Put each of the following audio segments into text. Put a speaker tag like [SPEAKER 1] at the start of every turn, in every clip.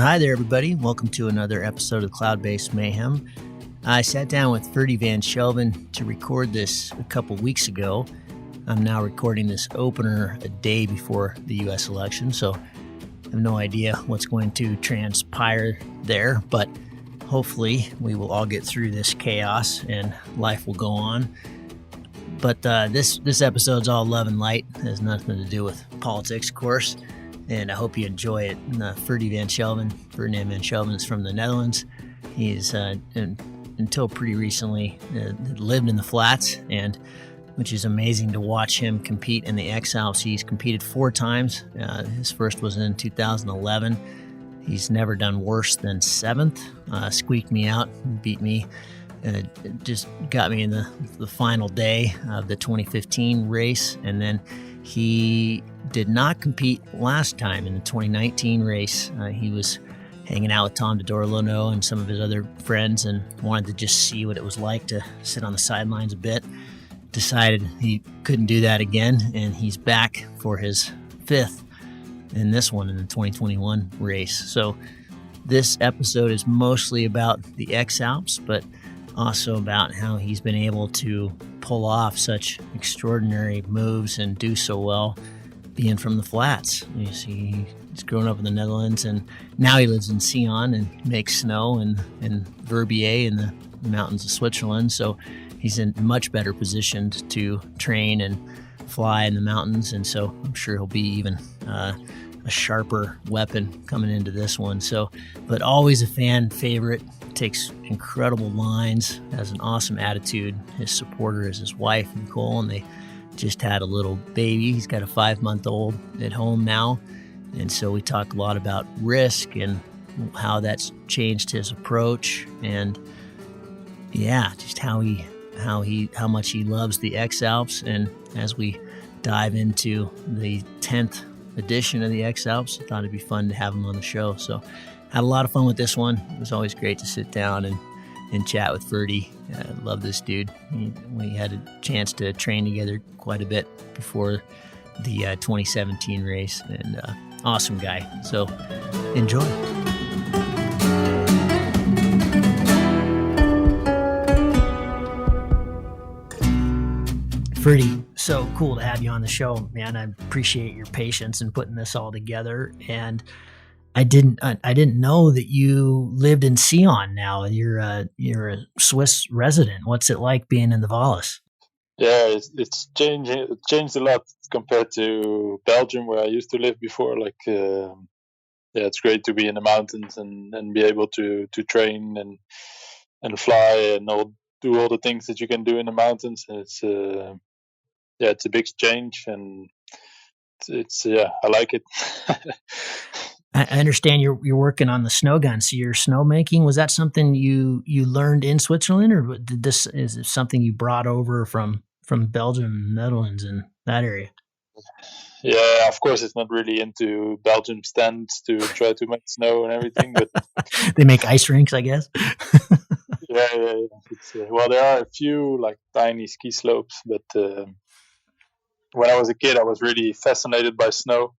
[SPEAKER 1] Hi there, everybody. Welcome to another episode of Cloud-Based Mayhem. I sat down with Ferdy Van Shelven to record this a couple weeks ago. I'm now recording this opener a day before the U.S. election, so I have no idea what's going to transpire there, but hopefully we will all get through this chaos and life will go on. But this episode's all love and light. It has nothing to do with politics, of course. And I hope you enjoy it. Ferdinand Van Shelven is from the Netherlands. He's, until pretty recently, lived in the flats, and which is amazing to watch him compete in the X-Alps. He's competed 4 times. His first was in 2011. He's never done worse than 7th. Squeaked me out, beat me. Just got me in the final day of the 2015 race, and then he did not compete last time in the 2019 race. He was hanging out with Tom DeDorlono and some of his other friends and wanted to just see what it was like to sit on the sidelines a bit. Decided he couldn't do that again, and he's back for his 5th in this one in the 2021 race. So this episode is mostly about the X-Alps, but also about how he's been able to pull off such extraordinary moves and do so well being from the flats. You see, he's grown up in the Netherlands, and now he lives in Sion and makes snow and Verbier in the mountains of Switzerland. So he's in much better positioned to train and fly in the mountains, and so I'm sure he'll be even a sharper weapon coming into this one. So, but always a fan favorite. Takes incredible lines, has an awesome attitude. His supporter is his wife, Nicole, and they just had a little baby. He's got a 5-month-old at home now. And so we talk a lot about risk and how that's changed his approach, and just how much he loves the X-Alps. And as we dive into the 10th edition of the X-Alps, I thought it'd be fun to have him on the show. So had a lot of fun with this one. It was always great to sit down and chat with Ferdy. I love this dude. We had a chance to train together quite a bit before the 2017 race, and awesome guy. So enjoy. Ferdy, so cool to have you on the show, man. I appreciate your patience in putting this all together. And I didn't know that you lived in Sion now. You're a Swiss resident. What's it like being in the Valais?
[SPEAKER 2] Yeah, it's changed. It changed a lot compared to Belgium, where I used to live before. It's great to be in the mountains and be able to train and fly and do all the things that you can do in the mountains. And it's a big change, and I like it.
[SPEAKER 1] I understand you're working on the snow gun. So your snowmaking, was that something you learned in Switzerland, or is it something you brought over from Belgium, Netherlands, and that area?
[SPEAKER 2] Yeah, of course, it's not really into Belgium stands to try to make snow and everything, but
[SPEAKER 1] they make ice rinks, I guess.
[SPEAKER 2] Yeah. Well, there are a few like tiny ski slopes, but when I was a kid, I was really fascinated by snow,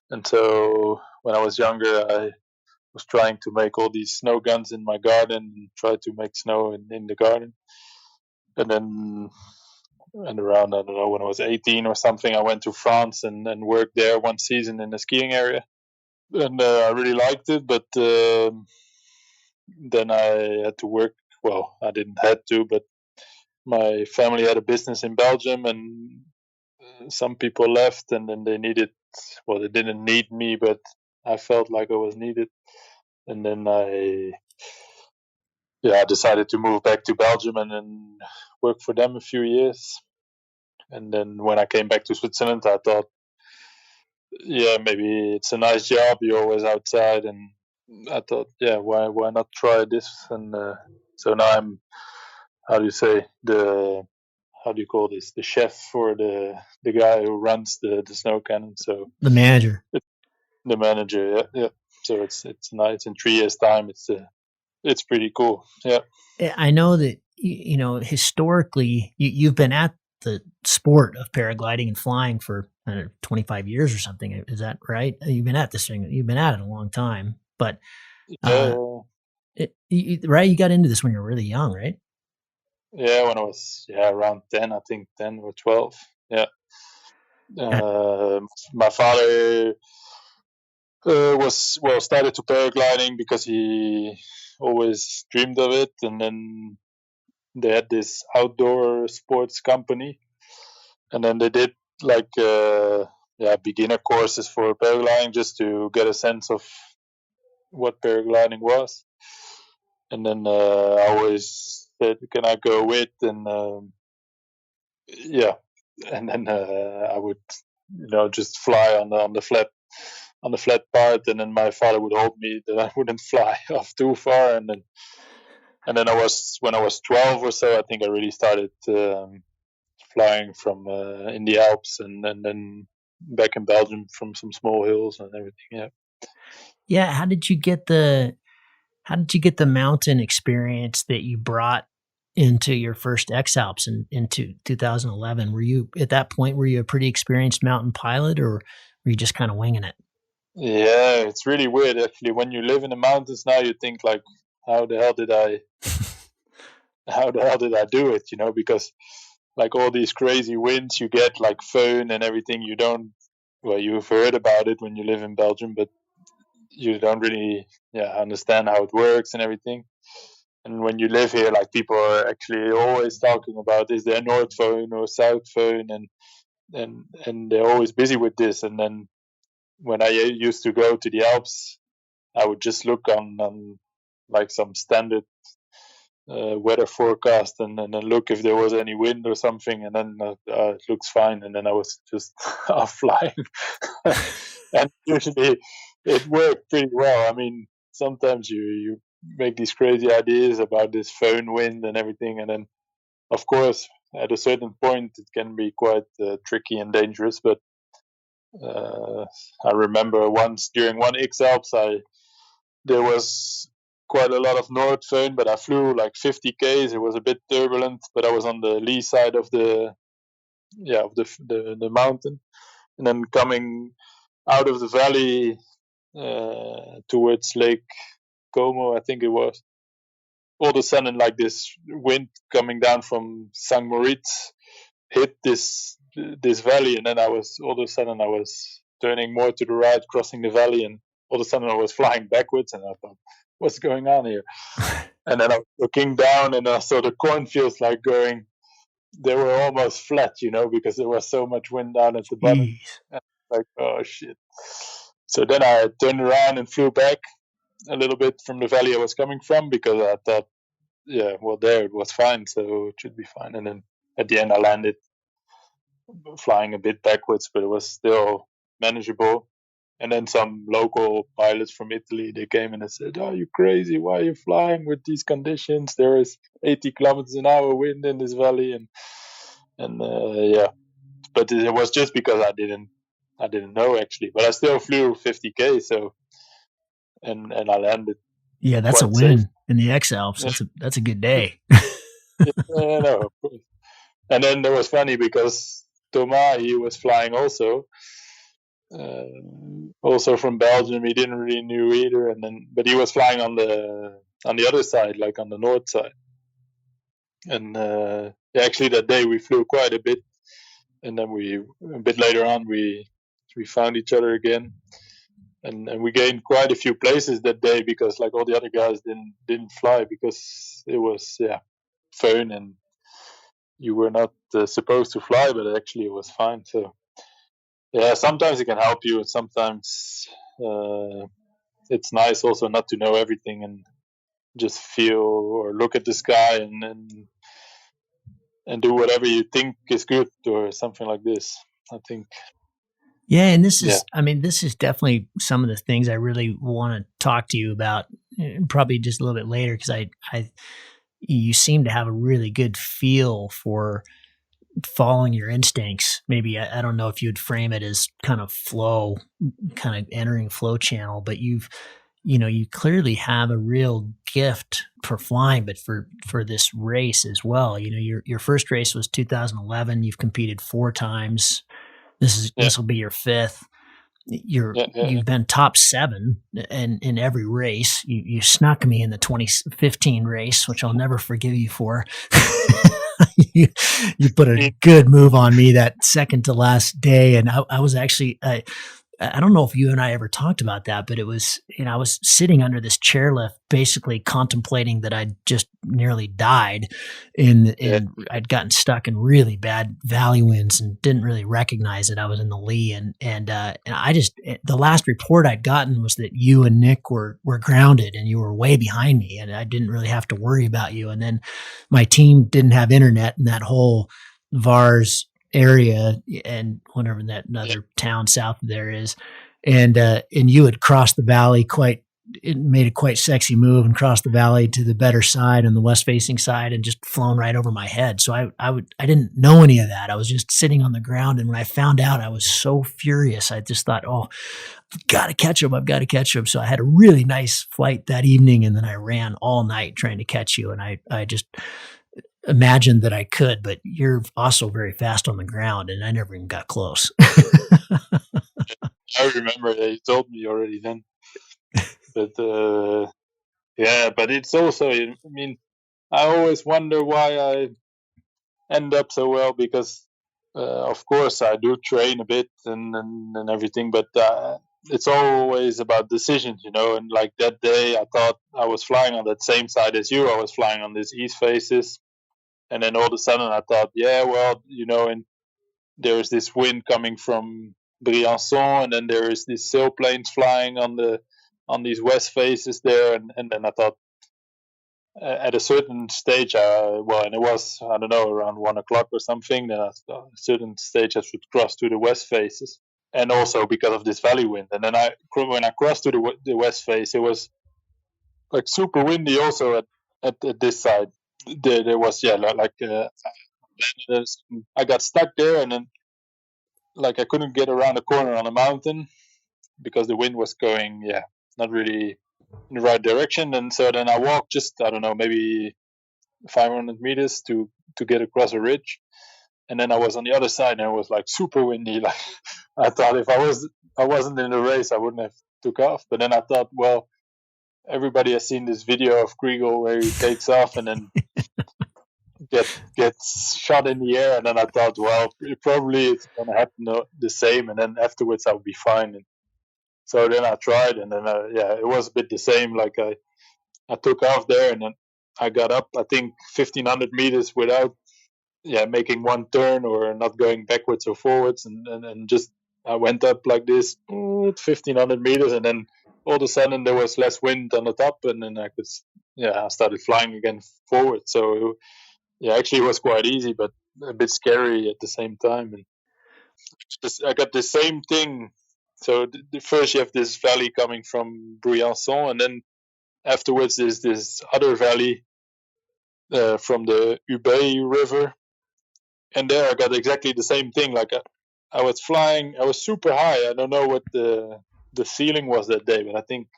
[SPEAKER 2] and so when I was younger, I was trying to make all these snow guns in my garden and try to make snow in the garden. And then, around, I don't know, when I was 18 or something, I went to France and worked there one season in a skiing area. And I really liked it, but then I had to work. Well, I didn't have to, but my family had a business in Belgium, and some people left, and then they didn't need me, but I felt like I was needed. And then I decided to move back to Belgium and then work for them a few years. And then when I came back to Switzerland, I thought, maybe it's a nice job. You're always outside. And I thought, why not try this? And so now I'm, the chef for the guy who runs the snow cannon. So
[SPEAKER 1] the manager.
[SPEAKER 2] The manager, yeah. So it's nice. In 3 years' time, it's pretty cool. Yeah.
[SPEAKER 1] I know that historically you've been at the sport of paragliding and flying for 25 years or something. Is that right? You've been at this thing. You've been at it a long time. But
[SPEAKER 2] Yeah,
[SPEAKER 1] right, you got into this when you were really young, right?
[SPEAKER 2] yeah. When I was around 10, I think 10 or 12. Yeah.
[SPEAKER 1] Uh,
[SPEAKER 2] My father was started to paragliding because he always dreamed of it, and then they had this outdoor sports company, and then they did like beginner courses for paragliding just to get a sense of what paragliding was. And then I always said, "Can I go with?" And yeah, and then I would, just fly on the flat part, and then my father would hold me that I wouldn't fly off too far, and then when I was 12 or so, I think I really started flying from in the Alps, and then back in Belgium from some small hills and everything. Yeah.
[SPEAKER 1] yeah. How did you get the mountain experience that you brought into your first X-Alps into 2011? Were you at that point, were you a pretty experienced mountain pilot, or were you just kind of winging it?
[SPEAKER 2] Yeah, it's really weird actually. When you live in the mountains now, you think like, how the hell did I, how the hell did I do it? Because like all these crazy winds you get, like foehn and everything, you don't. Well, you've heard about it when you live in Belgium, but you don't really, understand how it works and everything. And when you live here, like people are actually always talking about, is there north foehn or south foehn, and they're always busy with this. And then when I used to go to the Alps, I would just look on like some standard weather forecast, and then look if there was any wind or something, and then it looks fine, and then I was just off flying. And usually it worked pretty well. I mean, sometimes you make these crazy ideas about this foehn wind and everything, and then of course at a certain point it can be quite tricky and dangerous. But I remember once during one X-Alps, there was quite a lot of north foehn, but I flew like 50 k's. It was a bit turbulent, but I was on the lee side of the mountain, and then coming out of the valley towards Lake Como, I think it was. All of a sudden, like this wind coming down from St. Moritz hit this valley, and then all of a sudden I was turning more to the right, crossing the valley, and all of a sudden I was flying backwards, and I thought, what's going on here? And then I was looking down, and I saw the cornfields like going. They were almost flat, because there was so much wind down at the bottom.
[SPEAKER 1] Jeez.
[SPEAKER 2] Like, oh shit. So then I turned around and flew back a little bit from the valley I was coming from, because I thought, there it was fine, so it should be fine. And then at the end I landed flying a bit backwards, but it was still manageable. And then some local pilots from Italy, they came and they said, "Oh, you crazy? Why are you flying with these conditions? There is 80 kilometers an hour wind in this valley." And but it was just because I didn't know actually. But I still flew 50k, so and I landed
[SPEAKER 1] Yeah, that's a
[SPEAKER 2] quite safe.
[SPEAKER 1] win in the X-Alps. That's a good day.
[SPEAKER 2] Yeah, no, of course. And then it was funny because Thomas, he was flying also from Belgium. He didn't really knew either, but he was flying on the other side, like on the north side. And actually that day we flew quite a bit, and then a bit later on we found each other again, and we gained quite a few places that day, because like all the other guys didn't fly because it was foehn and you were not supposed to fly, but actually it was fine. So sometimes it can help you, and sometimes it's nice also not to know everything and just feel or look at the sky and do whatever you think is good or something like this, I think.
[SPEAKER 1] Yeah, and this is definitely some of the things I really want to talk to you about, probably just a little bit later, because you seem to have a really good feel for following your instincts. Maybe I don't know if you'd frame it as kind of flow, kind of entering flow channel, but you clearly have a real gift for flying, but for this race as well. Your first race was 2011. You've competed 4 times. This will be your 5th. you've been top 7 in every race. You snuck me in the 2015 race, which I'll never forgive you for. you put a good move on me that second to last day, and I was actually I don't know if you and I ever talked about that, but it was, I was sitting under this chairlift, basically contemplating that I'd just nearly died and I'd gotten stuck in really bad valley winds and didn't really recognize that I was in the lee. And I just, the last report I'd gotten was that you and Nick were grounded and you were way behind me and I didn't really have to worry about you. And then my team didn't have internet in that whole VARS area and whatever that other town south of there is. And you had crossed the valley it made a quite sexy move and crossed the valley to the better side on the west facing side and just flown right over my head. So I didn't know any of that. I was just sitting on the ground. And when I found out, I was so furious. I just thought, I've got to catch him. I've got to catch him. So I had a really nice flight that evening. And then I ran all night trying to catch you. And I just imagined that I could, but you're also very fast on the ground, and I never even got close.
[SPEAKER 2] I remember you told me already then, but but it's also, I mean, I always wonder why I end up so well because, of course, I do train a bit and everything, but it's always about decisions, and like that day, I thought I was flying on that same side as you. I was flying on these east faces. And then all of a sudden I thought, and there is this wind coming from Briançon, and then there is these sailplanes flying on these west faces there, and then I thought at a certain stage, and it was, I don't know, around 1:00 or something, then at a certain stage I should cross to the west faces, and also because of this valley wind. And then when I crossed to the west face, it was like super windy also at this side. There was I got stuck there, and then like I couldn't get around the corner on a mountain because the wind was going not really in the right direction. And so then I walked just, I don't know, maybe 500 meters to get across a ridge, and then I was on the other side and it was like super windy. Like I thought if I wasn't in the race I wouldn't have took off, but then I thought, well, everybody has seen this video of Kriegel where he takes off and then gets shot in the air, and then I thought, well, probably it's gonna happen the same, and then afterwards I'll be fine. And so then I tried, and then it was a bit the same. Like I took off there, and then I got up, I think 1,500 meters without making one turn or not going backwards or forwards, and just I went up like this 1,500 meters, and then all of a sudden there was less wind on the top, and then I started flying again forward. So actually it was quite easy, but a bit scary at the same time. And I got the same thing. So first you have this valley coming from Briançon, and then afterwards there's this other valley from the Ubaye River. And there I got exactly the same thing. Like I was flying, I was super high. I don't know what the ceiling was that day, but I think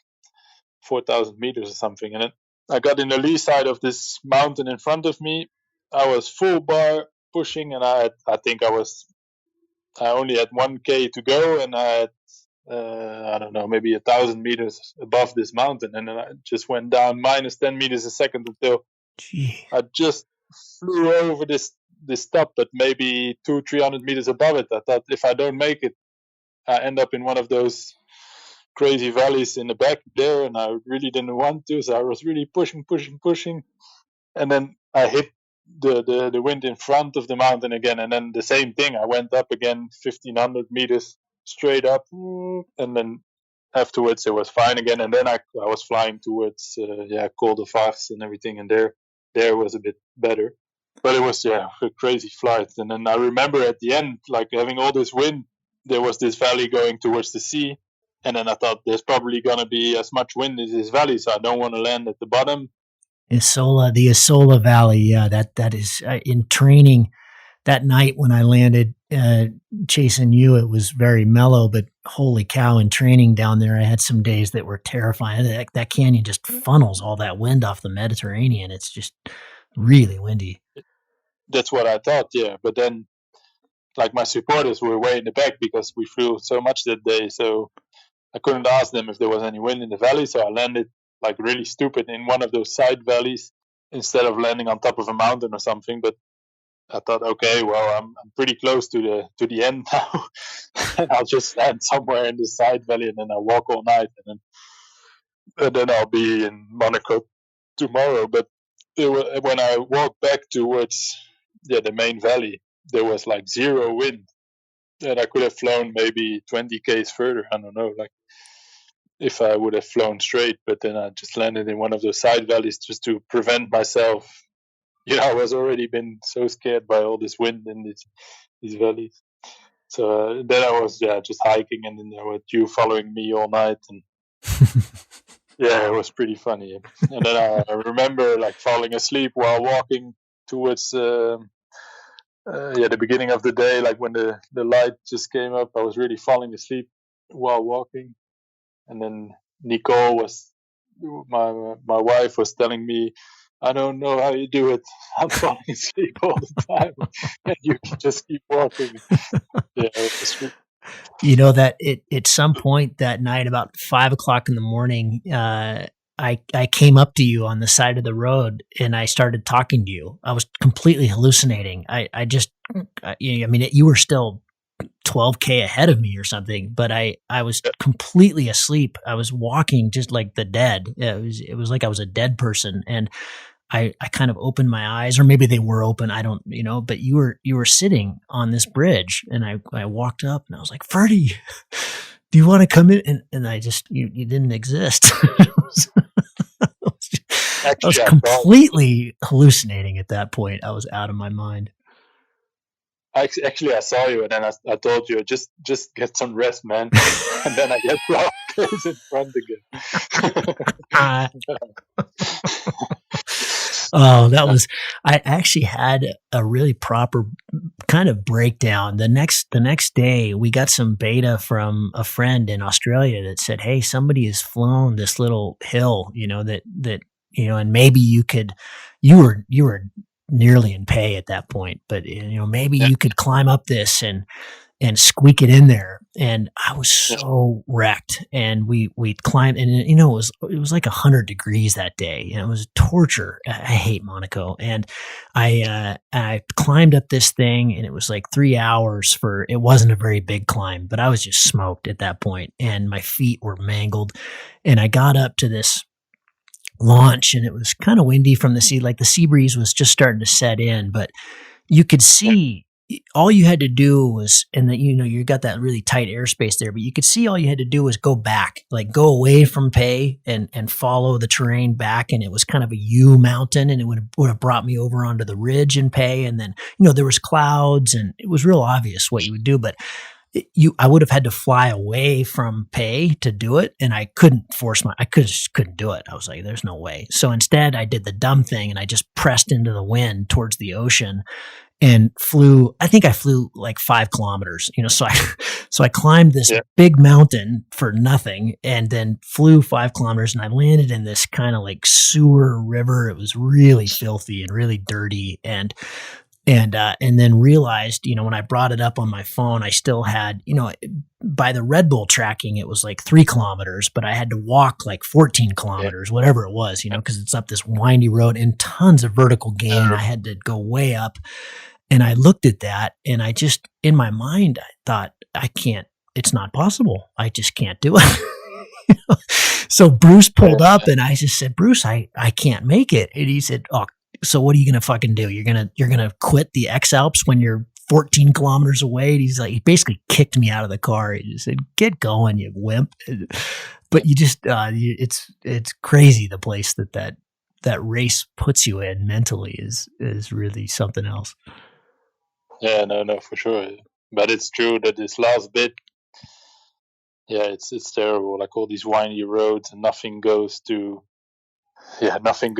[SPEAKER 2] 4,000 meters or something. And then I got in the lee side of this mountain in front of me. I was full bar pushing, and I think I only had 1K to go, and I had I don't know, maybe 1,000 meters above this mountain, and then I just went down minus 10 meters a second until I just flew over this top, but maybe 200-300 meters above it. I thought if I don't make it, I end up in one of those crazy valleys in the back there, and I really didn't want to, so I was really pushing, and then I hit the wind in front of the mountain again, and then the same thing. I went up again 1,500 meters straight up, and then afterwards it was fine again, and then I was flying towards Col de Vars and everything, and there was a bit better. But it was a crazy flight. And then I remember at the end, like having all this wind, there was this valley going towards the sea, and then I thought there's probably going to be as much wind as this valley, so I don't want to land at the bottom.
[SPEAKER 1] The Isola Valley, that is in training. That night when I landed chasing you, it was very mellow, but holy cow, in training down there, I had some days that were terrifying. That canyon just funnels all that wind off the Mediterranean. It's just really windy.
[SPEAKER 2] That's what I thought, yeah. But then like my supporters were way in the back because we flew so much that day. So I couldn't ask them if there was any wind in the valley. So I landed like really stupid in one of those side valleys instead of landing on top of a mountain or something. But I thought, okay, well, I'm pretty close to the end now, and I'll just land somewhere in the side valley, and then I'll walk all night, and then I'll be in Monaco tomorrow. But when I walked back towards the main valley, there was like zero wind, and I could have flown maybe 20 k's further. I don't know, like if I would have flown straight, but then I just landed in one of those side valleys just to prevent myself. I was already been so scared by all this wind in these valleys. So then I was just hiking, and then there were you following me all night, and it was pretty funny. And then I remember like falling asleep while walking towards the beginning of the day, like when the light just came up. I was really falling asleep while walking, and then Nicole was my wife was telling me, I don't know how you do it. I'm falling asleep all the time, and you can just keep walking.
[SPEAKER 1] That at some point that night, about 5 o'clock in the morning, I came up to you on the side of the road and I started talking to you. I was completely hallucinating. You were still 12K ahead of me or something, but I was completely asleep. I was walking just like the dead. It was like I was a dead person, and I kind of opened my eyes, or maybe they were open. I don't, but you were sitting on this bridge, and I walked up and I was like, Ferdy, do you want to come in? And I just, you didn't exist. I was completely hallucinating at that point. I was out of my mind.
[SPEAKER 2] Actually, I saw you, and then I told you, just get some rest, man. And then I get 12 days in front again.
[SPEAKER 1] I actually had a really proper kind of breakdown. The next day, we got some beta from a friend in Australia that said, hey, somebody has flown this little hill, and maybe you were nearly in pay at that point, but maybe you could climb up this and squeak it in there. And I was so wrecked, and we climbed, and it was like 100 degrees that day, and it was torture. I hate Monaco. And I climbed up this thing, and it was like 3 hours it wasn't a very big climb, but I was just smoked at that point, and my feet were mangled. And I got up to this launch, and it was kind of windy from the sea, like the sea breeze was just starting to set in, but you could see all you had to do was, and that, you got that really tight airspace there, but you could see all you had to do was go back, like go away from Pei and follow the terrain back. And it was kind of a U mountain, and it would have brought me over onto the ridge in Pei. And then, there was clouds, and it was real obvious what you would do, but I would have had to fly away from Pei to do it, and I couldn't couldn't do it. I was like, there's no way. So instead I did the dumb thing, and I just pressed into the wind towards the ocean and I think I flew like 5 kilometers, so I climbed this big mountain for nothing, and then flew 5 kilometers, and I landed in this kind of like sewer river. It was really filthy and really dirty. And then realized, when I brought it up on my phone, I still had, by the Red Bull tracking, it was like 3 kilometers, but I had to walk like 14 kilometers, whatever it was, because it's up this windy road and tons of vertical gain. I had to go way up. And I looked at that, and I just, in my mind, I thought, it's not possible. I just can't do it. So Bruce pulled up, and I just said, Bruce, I can't make it. And he said, oh, so what are you going to fucking do? You're going to quit the X-Alps when you're 14 kilometers away? And he basically kicked me out of the car. He just said, get going, you wimp. But you just, it's crazy. The place that race puts you in mentally is really something else.
[SPEAKER 2] Yeah, no, for sure. But it's true that this last bit, it's terrible. Like all these windy roads, and nothing goes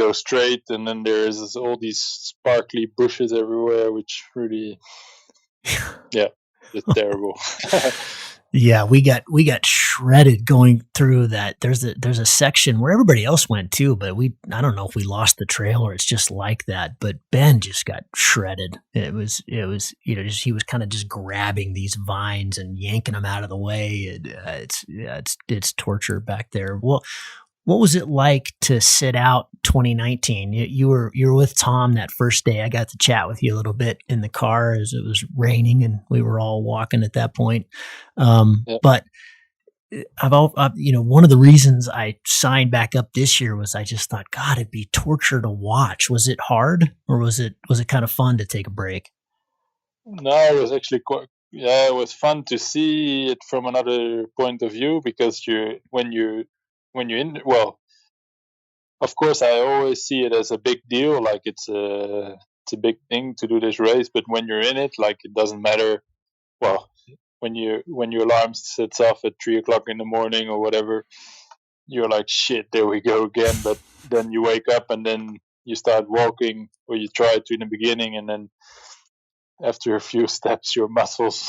[SPEAKER 2] straight, and then there's all these sparkly bushes everywhere, which really, it's terrible.
[SPEAKER 1] Yeah, we got shredded going through that. There's a section where everybody else went too, but I don't know if we lost the trail or it's just like that. But Ben just got shredded. It was just, he was kind of just grabbing these vines and yanking them out of the way. It's torture back there. Well, what was it like to sit out 2019? You were with Tom that first day. I got to chat with you a little bit in the car as it was raining and we were all walking at that point.
[SPEAKER 2] Yeah.
[SPEAKER 1] But one of the reasons I signed back up this year was I just thought, God, it'd be torture to watch. Was it hard, or was it kind of fun to take a break?
[SPEAKER 2] No, it was actually quite. Yeah, it was fun to see it from another point of view because when you're in, well, of course I always see it as a big deal, like it's a big thing to do this race. But when you're in it, like it doesn't matter. Well, when your alarm sets off at 3 o'clock in the morning or whatever, you're like, shit, there we go again. But then you wake up and then you start walking, or you try to in the beginning, and then after a few steps, your muscles,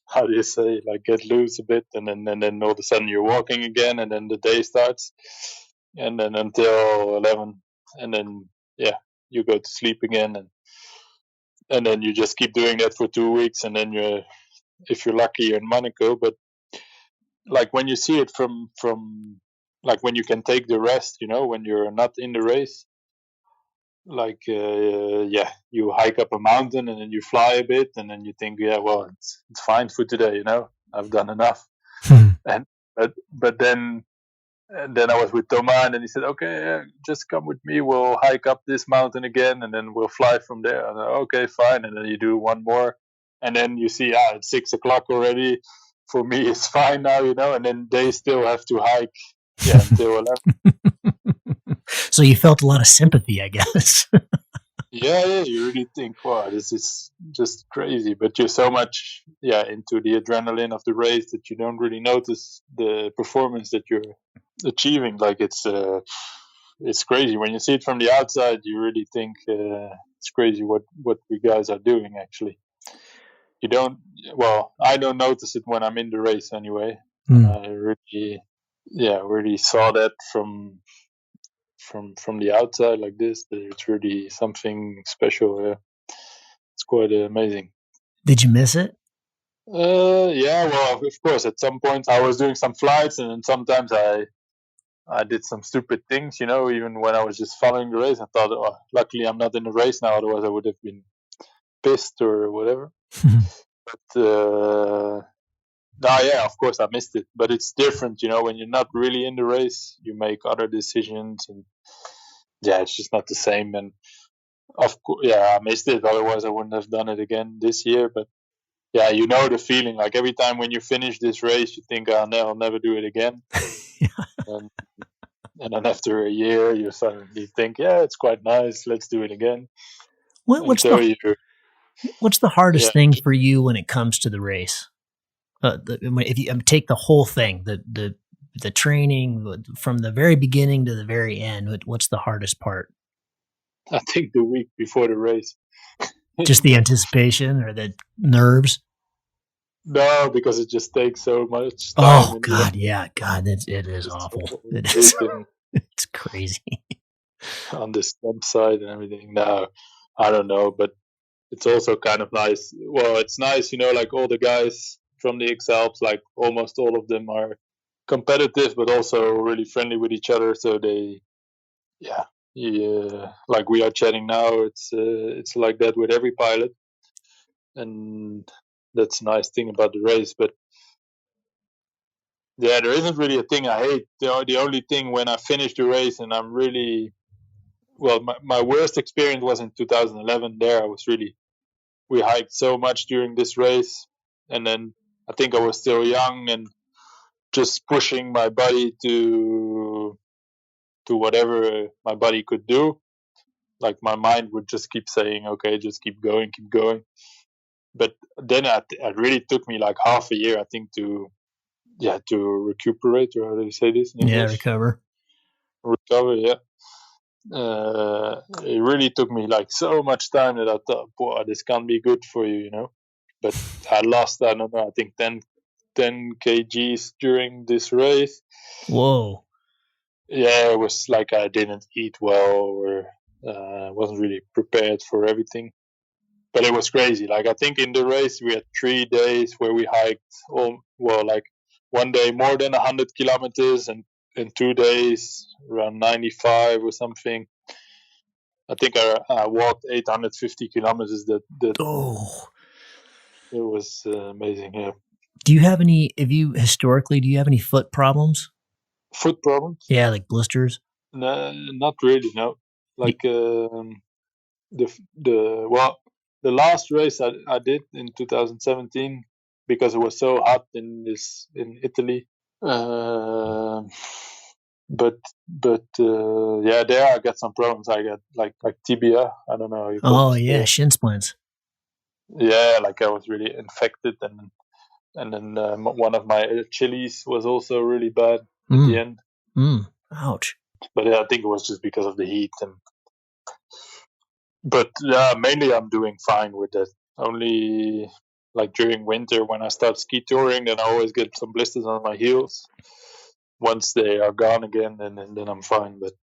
[SPEAKER 2] how do you say, like get loose a bit, and then all of a sudden you're walking again, and then the day starts, and then until 11, and then yeah, you go to sleep again, and then you just keep doing that for 2 weeks, and then if you're lucky, you're in Monaco. But like when you see it from like when you can take the rest, when you're not in the race, like yeah, you hike up a mountain and then you fly a bit, and then you think, yeah, well, it's fine for today, I've done enough. and but then I was with Thomas, and then he said, okay, yeah, just come with me, we'll hike up this mountain again, and then we'll fly from there. And okay, fine. And then you do one more, and then you see, it's 6 o'clock already. For me, it's fine now, and then they still have to hike, until 11.
[SPEAKER 1] So you felt a lot of sympathy, I guess.
[SPEAKER 2] Yeah, you really think, wow, this is just crazy. But you're so much, into the adrenaline of the race that you don't really notice the performance that you're achieving. Like it's crazy when you see it from the outside. You really think it's crazy what we guys are doing. Actually, you don't. Well, I don't notice it when I'm in the race anyway. I really saw that from the outside like this, that it's really something special. It's quite amazing.
[SPEAKER 1] Did you miss it?
[SPEAKER 2] Yeah, well, of course, at some point I was doing some flights, and then sometimes I did some stupid things, even when I was just following the race. I thought, oh, luckily I'm not in the race now, otherwise I would have been pissed or whatever. But yeah, of course I missed it. But it's different, when you're not really in the race, you make other decisions, and it's just not the same. And of course, I missed it. Otherwise, I wouldn't have done it again this year. But yeah, the feeling. Like every time when you finish this race, you think, "Oh no, I'll never do it again." And then after a year, you suddenly think, "Yeah, it's quite nice. Let's do it again."
[SPEAKER 1] What's the hardest thing for you when it comes to the race? If you take the whole thing, the training from the very beginning to the very end, what's the hardest part?
[SPEAKER 2] I think the week before the race.
[SPEAKER 1] Just the anticipation or the nerves?
[SPEAKER 2] No, because it just takes so much time.
[SPEAKER 1] Oh God, yeah, God, it is awful. It's crazy
[SPEAKER 2] on the stump side and everything. No, I don't know, but it's also kind of nice. Well, it's nice, like all the guys from the X-Alps, like almost all of them are competitive, but also really friendly with each other. So they, like we are chatting now. It's like that with every pilot, and that's a nice thing about the race. But yeah, there isn't really a thing I hate. The only thing when I finish the race and I'm really, well, my worst experience was in 2011. There, we hiked so much during this race, and then I think I was still young and just pushing my body to whatever my body could do. Like my mind would just keep saying, "Okay, just keep going, keep going." But then it really took me like half a year, I think, to recuperate, or how do you say this in English?
[SPEAKER 1] Recover,
[SPEAKER 2] yeah. It really took me like so much time that I thought, boy, this can't be good for you, But I lost, I don't know, I think 10 10 kgs during this race.
[SPEAKER 1] Whoa.
[SPEAKER 2] Yeah, it was like I didn't eat well, or wasn't really prepared for everything. But it was crazy. Like, I think in the race we had 3 days where we hiked like one day more than 100 kilometers, and in 2 days around 95 or something. I think I walked 850 kilometers. That
[SPEAKER 1] Oh.
[SPEAKER 2] It was amazing. Yeah.
[SPEAKER 1] Do you have any foot problems?
[SPEAKER 2] Foot problems?
[SPEAKER 1] Yeah, like blisters?
[SPEAKER 2] No, not really. No. Like the last race I did in 2017, because it was so hot in Italy. Yeah, there I got some problems. I got like tibia. I don't know how you call it.
[SPEAKER 1] Shin splints.
[SPEAKER 2] Yeah, like I was really infected, and then one of my Achilles was also really bad at the end.
[SPEAKER 1] Ouch.
[SPEAKER 2] But yeah, I think it was just because of the heat. But yeah, mainly I'm doing fine with that. Only like during winter when I start ski touring, then I always get some blisters on my heels. Once they are gone again, then I'm fine. But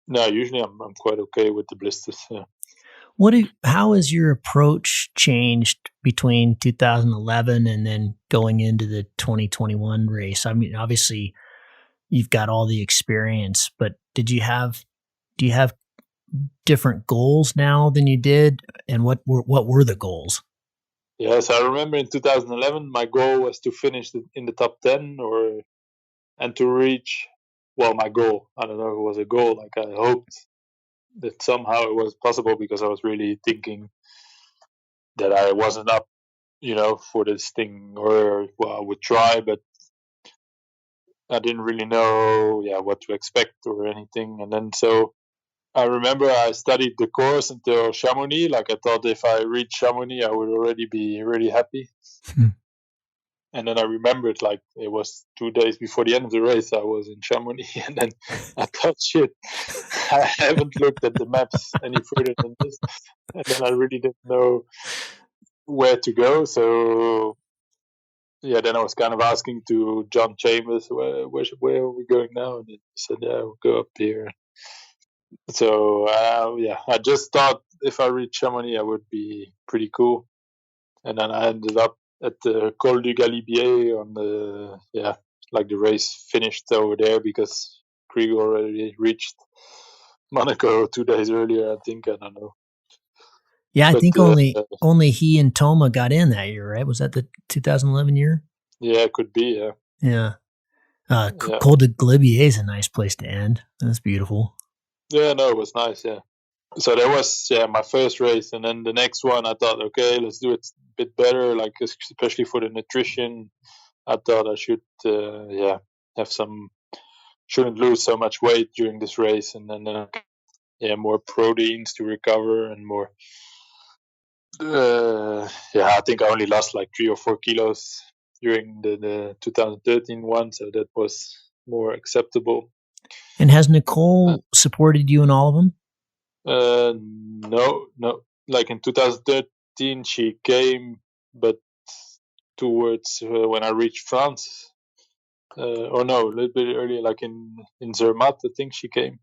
[SPEAKER 2] no, usually I'm quite okay with the blisters. Yeah.
[SPEAKER 1] How has your approach changed between 2011 and then going into the 2021 race? I mean, obviously you've got all the experience, but do you have different goals now than you did? And what were the goals?
[SPEAKER 2] Yes, I remember in 2011, my goal was to finish in the top 10 and to reach, my goal. I don't know if it was a goal. Like, I hoped that somehow it was possible, because I was really thinking that I wasn't up, for this thing, or I would try, but I didn't really know, what to expect or anything. And then so I remember I studied the course until Chamonix. Like, I thought if I reached Chamonix, I would already be really happy. And then I remembered, like, it was 2 days before the end of the race, I was in Chamonix. And then I thought, shit, I haven't looked at the maps any further than this. And then I really didn't know where to go. So, yeah, then I was kind of asking to John Chambers, where are we going now? And he said, yeah, we'll go up here. So, I just thought if I reached Chamonix, I would be pretty cool. And then I ended up at the Col du Galibier on the race finished over there, because Krieger already reached Monaco 2 days earlier, I think. I don't know.
[SPEAKER 1] Yeah, I think only he and Toma got in that year, right? Was that the 2011 year?
[SPEAKER 2] Yeah, it could be, yeah.
[SPEAKER 1] Yeah. Col du Galibier is a nice place to end. That's beautiful.
[SPEAKER 2] Yeah, no, it was nice, yeah. So that was my first race, and then the next one I thought, okay, let's do it a bit better, like especially for the nutrition. I thought I should shouldn't lose so much weight during this race, and then more proteins to recover, and more. I think I only lost like 3 or 4 kilos during the 2013 one, so that was more acceptable.
[SPEAKER 1] And has Nicole supported you in all of them?
[SPEAKER 2] No. Like in 2013, she came, but towards when I reached France, or no, a little bit earlier, like in Zermatt, I think she came.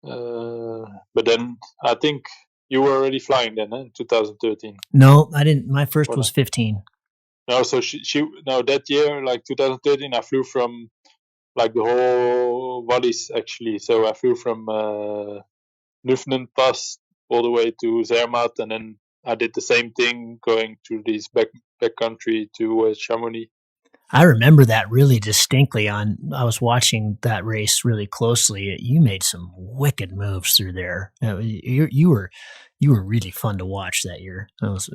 [SPEAKER 2] But then I think you were already flying then, in 2013.
[SPEAKER 1] No, I didn't. My first was 15.
[SPEAKER 2] No, so she that year, like 2013, I flew from like the whole valleys actually. So I flew from Nufnen Pass all the way to Zermatt, and then I did the same thing going to these back country to Chamonix.
[SPEAKER 1] I remember that really distinctly. I was watching that race really closely. You made some wicked moves through there. You were really fun to watch that year. That was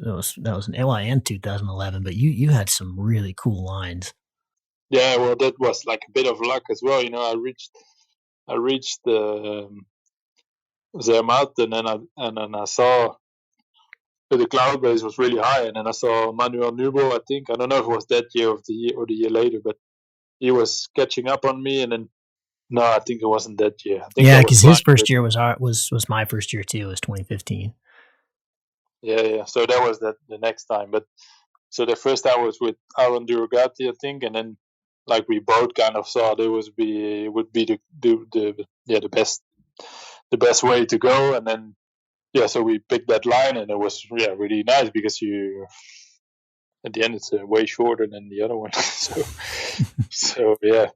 [SPEAKER 1] in 2011, but you had some really cool lines.
[SPEAKER 2] Yeah, well, that was like a bit of luck as well. I reached the Zermatt, and then I saw the cloud base was really high, and then I saw Manuel Nubel. I think, I don't know if it was that year or the year later, but he was catching up on me, and then no, I think it wasn't that year. I think
[SPEAKER 1] because his first year was my first year too. It was 2015.
[SPEAKER 2] Yeah. So that was the next time, but so the first time was with Aaron Durugati, I think, and then like we both kind of saw there would be the best way to go, and then so we picked that line, and it was really nice because you at the end it's way shorter than the other one. so then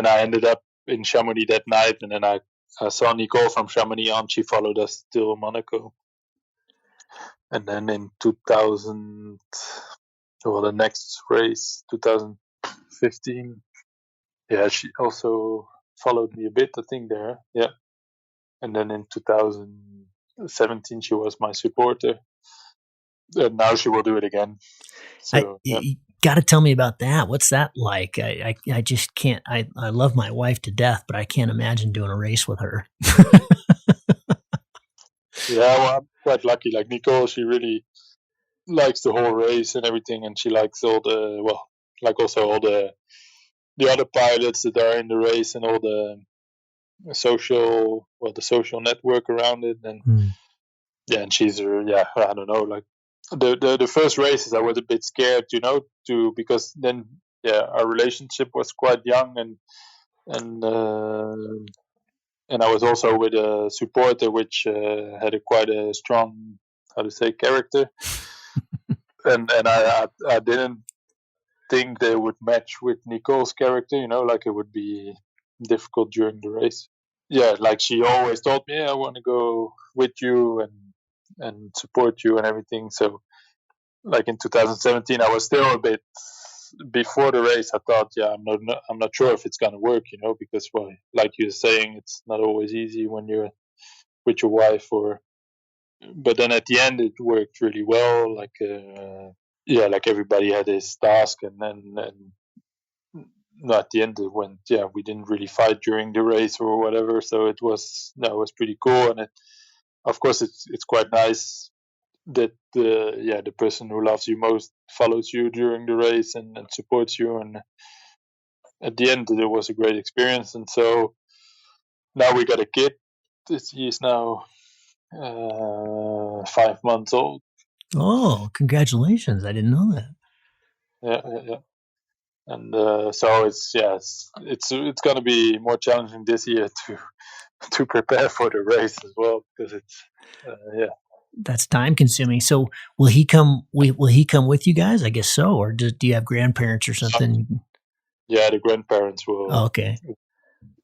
[SPEAKER 2] I ended up in Chamonix that night, and then I saw Nicole from Chamonix on. She followed us till Monaco, and then in 2000, the next race, 2015, she also followed me a bit, I think, there. Yeah, and then in 2017 she was my supporter, and now she will do it again. So
[SPEAKER 1] you got to tell me about that. What's that like? I just can't. I love my wife to death, but I can't imagine doing a race with her.
[SPEAKER 2] Well, I'm quite lucky. Like Nicole, she really likes the whole race and everything, and she likes all the other pilots that are in the race and all the social network around it, and and she's I don't know, like the first races I was a bit scared, because then our relationship was quite young, and I was also with a supporter which had quite a strong, how to say, character, and I didn't think they would match with Nicole's character, like it would be difficult during the race. Yeah, like she always told me, I want to go with you and support you and everything. So like in 2017, I was still a bit before the race. I thought, I'm not sure if it's gonna work, because like you're saying, it's not always easy when you're with your wife. But then at the end, it worked really well. Like like everybody had his task, and at the end it went. We didn't really fight during the race or whatever, so it was pretty cool. And of course, it's quite nice that the person who loves you most follows you during the race and supports you. And at the end, it was a great experience. And so now we got a kid. He's now 5 months old.
[SPEAKER 1] Oh, congratulations! I didn't know that.
[SPEAKER 2] Yeah. And so it's going to be more challenging this year to prepare for the race as well, because it's
[SPEAKER 1] that's time consuming. So will he come? Will he come with you guys? I guess so. Or do you have grandparents or something?
[SPEAKER 2] Yeah, the grandparents will.
[SPEAKER 1] Oh, okay.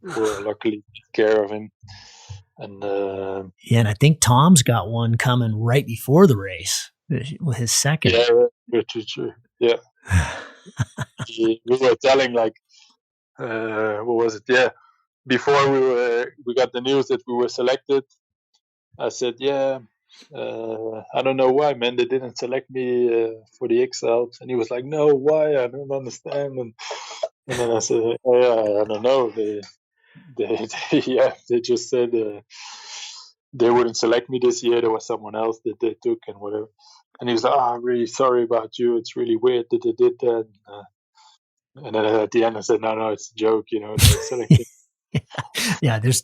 [SPEAKER 2] Will luckily take care of him. And
[SPEAKER 1] and I think Tom's got one coming right before the race with his second.
[SPEAKER 2] Yeah, true. Yeah. We were telling, like, what was it? Yeah, before we got the news that we were selected, I said, I don't know why, man, they didn't select me for the X-Alps. And he was like, no, why? I don't understand. And then I said, I don't know. They just said they wouldn't select me this year. There was someone else that they took and whatever. And he was like, I'm really sorry about you. It's really weird that they did that. And then at the end I said, no, it's a joke,
[SPEAKER 1] Yeah, there's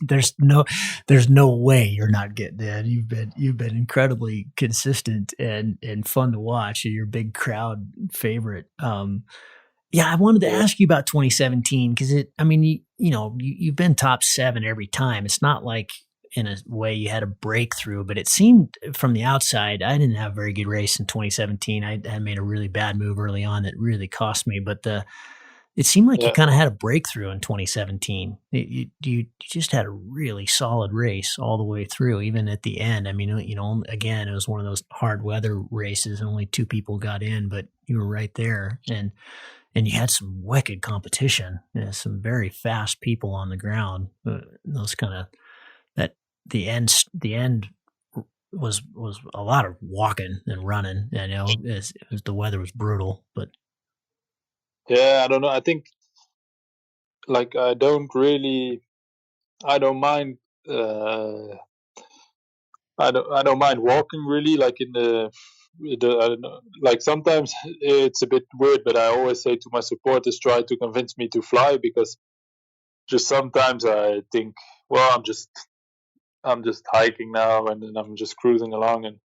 [SPEAKER 1] no way you're not getting that. You've been incredibly consistent and fun to watch. You're a big crowd favorite. I wanted to ask you about 2017 because you've been top 7 every time. It's not like in a way you had a breakthrough, but it seemed from the outside I didn't have a very good race in 2017. I had made a really bad move early on that really cost me, but it seemed like you kind of had a breakthrough in 2017. You just had a really solid race all the way through, even at the end. I mean, again, it was one of those hard weather races and only 2 people got in, but you were right there. And you had some wicked competition, some very fast people on the ground. Those kind of the end was a lot of walking and running. The weather was brutal, but
[SPEAKER 2] I don't know. I think like I don't mind. I don't mind walking really. Like in the I don't know. Like sometimes it's a bit weird, but I always say to my supporters, try to convince me to fly, because just sometimes I think, well, I'm just hiking now, and then I'm just cruising along, and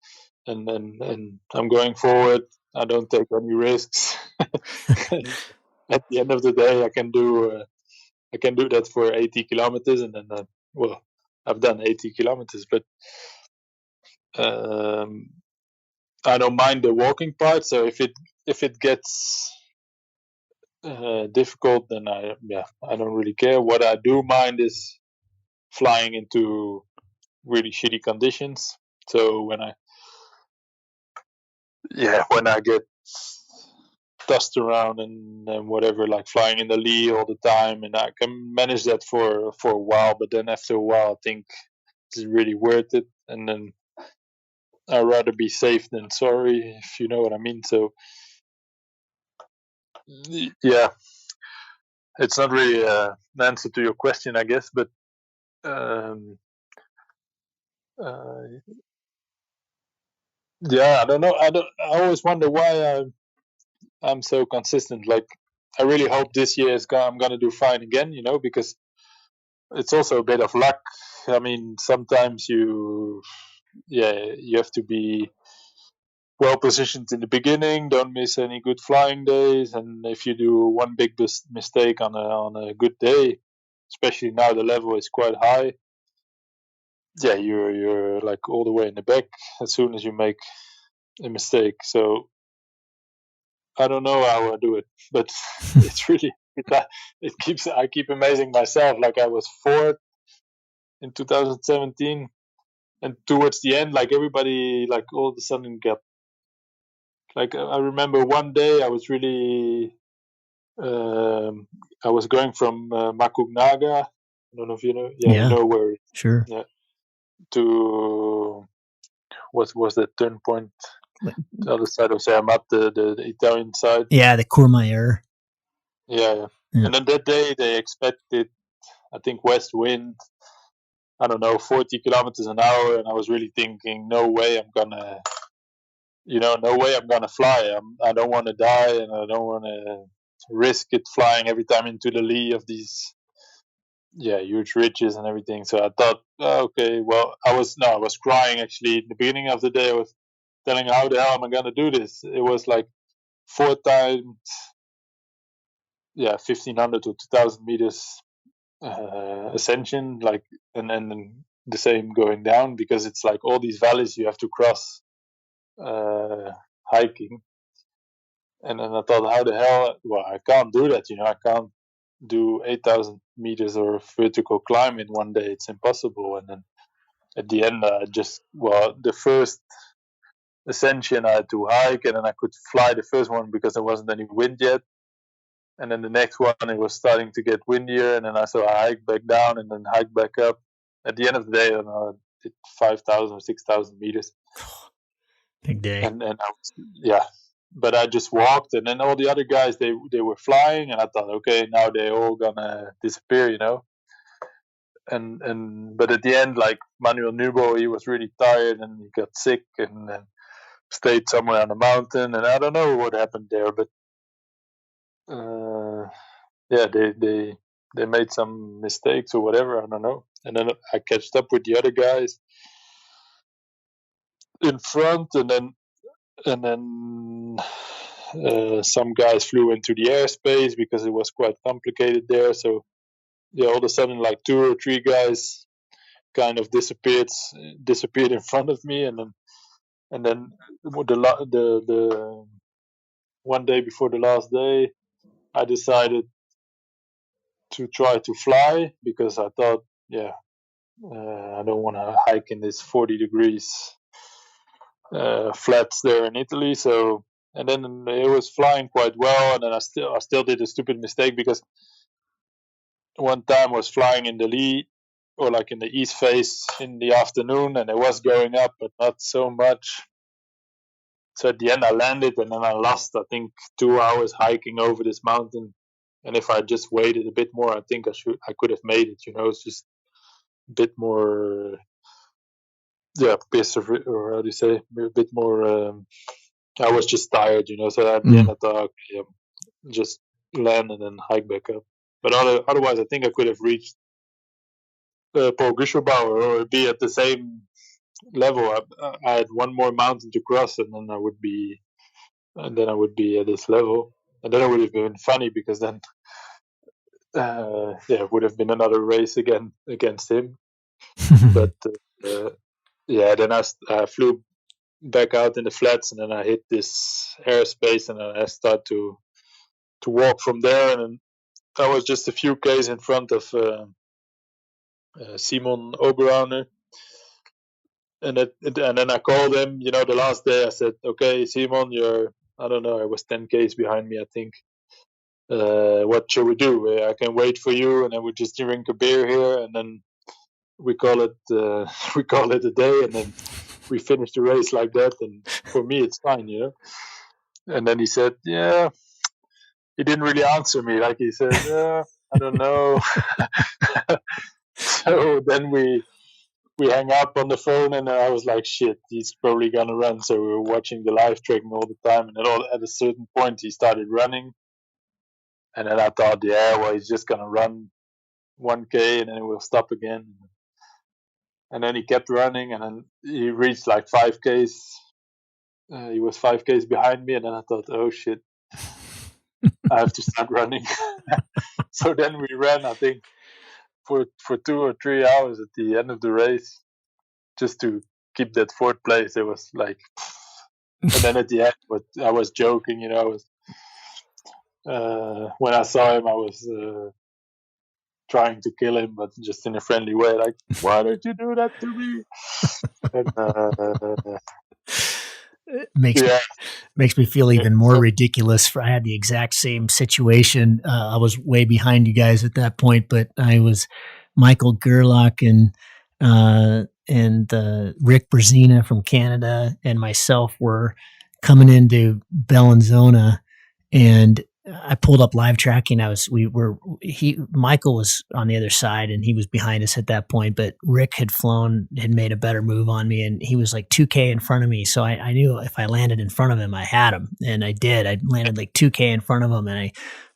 [SPEAKER 2] and I'm going forward. I don't take any risks. At the end of the day, I can do that for 80 kilometers, and then I've done 80 kilometers, but I don't mind the walking part. So if it gets difficult, then I don't really care. What I do mind is flying into really shitty conditions. So when I get dust around and whatever, like flying in the lee all the time, and I can manage that for a while, but then after a while I think it's really worth it, and then I'd rather be safe than sorry, if you know what I mean. So yeah, it's not really an answer to your question, I guess, but yeah, I don't know. I always wonder why I'm so consistent. Like, I really hope this year I'm gonna do fine again, because it's also a bit of luck. I mean, sometimes you have to be well positioned in the beginning. Don't miss any good flying days, and if you do one big mistake on a good day, especially now the level is quite high, yeah, you're like all the way in the back as soon as you make a mistake. So I don't know how I do it, but it's really I keep amazing myself. Like, I was fourth in 2017, and towards the end, like, everybody, like, all of a sudden got, like, I remember one day I was really I was going from Makugnaga. I don't know if you know. Yeah, you know where.
[SPEAKER 1] Sure.
[SPEAKER 2] Yeah. To what was that turn point? The other side of Zermatt, the Italian side.
[SPEAKER 1] Yeah, the Courmayeur.
[SPEAKER 2] Yeah. And then that day they expected, I think, west wind, I don't know, 40 kilometers an hour, and I was really thinking, no way I'm gonna fly. I don't want to die, and I don't want to risk it flying every time into the lee of these huge ridges and everything. So I thought, okay, well, I was crying actually in the beginning of the day. I was telling, how the hell am I gonna do this? It was like 4 times 1500 to 2000 meters ascension, like, and then the same going down, because it's like all these valleys you have to cross hiking. And then I thought, how the hell? Well, I can't do that. I can't do 8,000 meters or vertical climb in one day. It's impossible. And then at the end, the first ascension I had to hike, and then I could fly the first one because there wasn't any wind yet. And then the next one, it was starting to get windier, and then I hike back down and then hike back up. At the end of the day, I don't know, I did 5,000 or 6,000 meters.
[SPEAKER 1] Big day.
[SPEAKER 2] And I was, but I just walked, and then all the other guys, they were flying, and I thought, okay, now they're all gonna disappear, And but at the end, like, Manuel Nubo, he was really tired and he got sick and stayed somewhere on the mountain, and I don't know what happened there, but they made some mistakes or whatever, I don't know. And then I catched up with the other guys in front, and then some guys flew into the airspace because it was quite complicated there. So all of a sudden, like, 2 or 3 guys kind of disappeared in front of me, and then the one day before the last day, I decided to try to fly, because I thought, I don't want to hike in this 40 degrees flats there in Italy. So, and then it was flying quite well, and then I still did a stupid mistake, because one time I was flying in the lee, or like in the east face, in the afternoon, and it was going up, but not so much. So at the end I landed, and then I lost, I think, 2 hours hiking over this mountain. And if I just waited a bit more, I think I could have made it. It's just a bit more, or how do you say, a bit more. I was just tired, So at the end I thought, okay, just land and then hike back up. But otherwise, I think I could have reached Paul Guschelbauer, or be at the same level. I had one more mountain to cross, and then I would be at this level, and then it would have been funny because then it would have been another race again against him. But then I flew back out in the flats, and then I hit this airspace, and then I start to walk from there, and then I was just a few k's in front of Simon Oberauner. And then I called him, the last day. I said, okay, Simon, I don't know, I was 10 k's behind me, I think. What shall we do? I can wait for you, and then we just drink a beer here, and then we call it a day, and then we finish the race like that. And for me, it's fine, And then he said, yeah. He didn't really answer me. Like he said, I don't know. So then we hang up on the phone, and I was like, shit, he's probably gonna run. So we were watching the live tracking all the time, and at a certain point he started running, and then I thought, yeah, well, he's just gonna run 1K and then he will stop again. And then he kept running, and then he reached like 5Ks. He was 5Ks behind me, and then I thought, oh shit, I have to start running. So then we ran, I think, for 2 or 3 hours at the end of the race, just to keep that fourth place. It was like, and then at the end, but I was joking, I was when I saw him, I was trying to kill him, but just in a friendly way, like, why don't you do that to me? And,
[SPEAKER 1] makes me feel even more ridiculous. I had the exact same situation. I was way behind you guys at that point, but I was Michael Gerlach and Rick Brzezina from Canada and myself were coming into Bellinzona, and I pulled up live tracking. Michael was on the other side and he was behind us at that point, but Rick had made a better move on me, and he was like 2K in front of me. So I knew if I landed in front of him, I had him, and I did. I landed like 2K in front of him, and I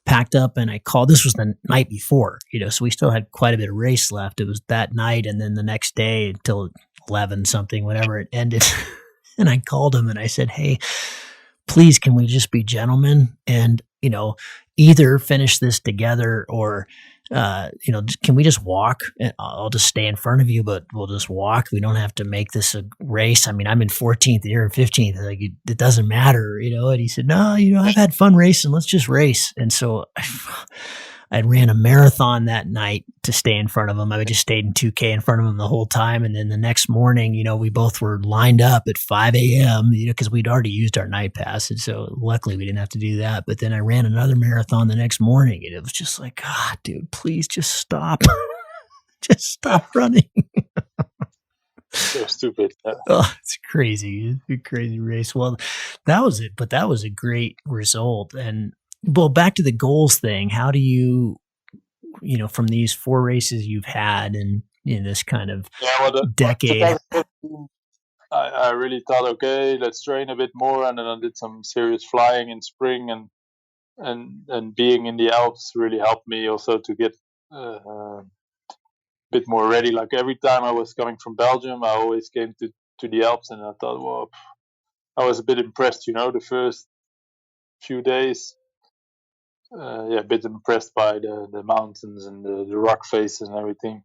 [SPEAKER 1] packed up and I called. This was the night before, so we still had quite a bit of race left. It was that night, and then the next day until 11 something, whenever it ended. And I called him and I said, hey, please, can we just be gentlemen and, either finish this together or, can we just walk? I'll just stay in front of you, but we'll just walk. We don't have to make this a race. I mean, I'm in 14th, you're in 15th. Like, it doesn't matter, And he said, no, I've had fun racing. Let's just race. And so I ran a marathon that night to stay in front of him. I just stayed in 2K in front of him the whole time. And then the next morning, we both were lined up at 5 a.m., because we'd already used our night pass. And so luckily we didn't have to do that. But then I ran another marathon the next morning, and it was just like, God, dude, please just stop. Just stop running.
[SPEAKER 2] So stupid.
[SPEAKER 1] Oh, it's crazy. It's a crazy race. Well, that was it. But that was a great result. And well, back to the goals thing. How do you, from these 4 races you've had in this kind of decade?
[SPEAKER 2] I really thought, okay, let's train a bit more, and then I did some serious flying in spring, and being in the Alps really helped me also to get a bit more ready. Like every time I was coming from Belgium, I always came to the Alps, and I thought, well, I was a bit impressed, the first few days. A bit impressed by the mountains and the rock faces and everything.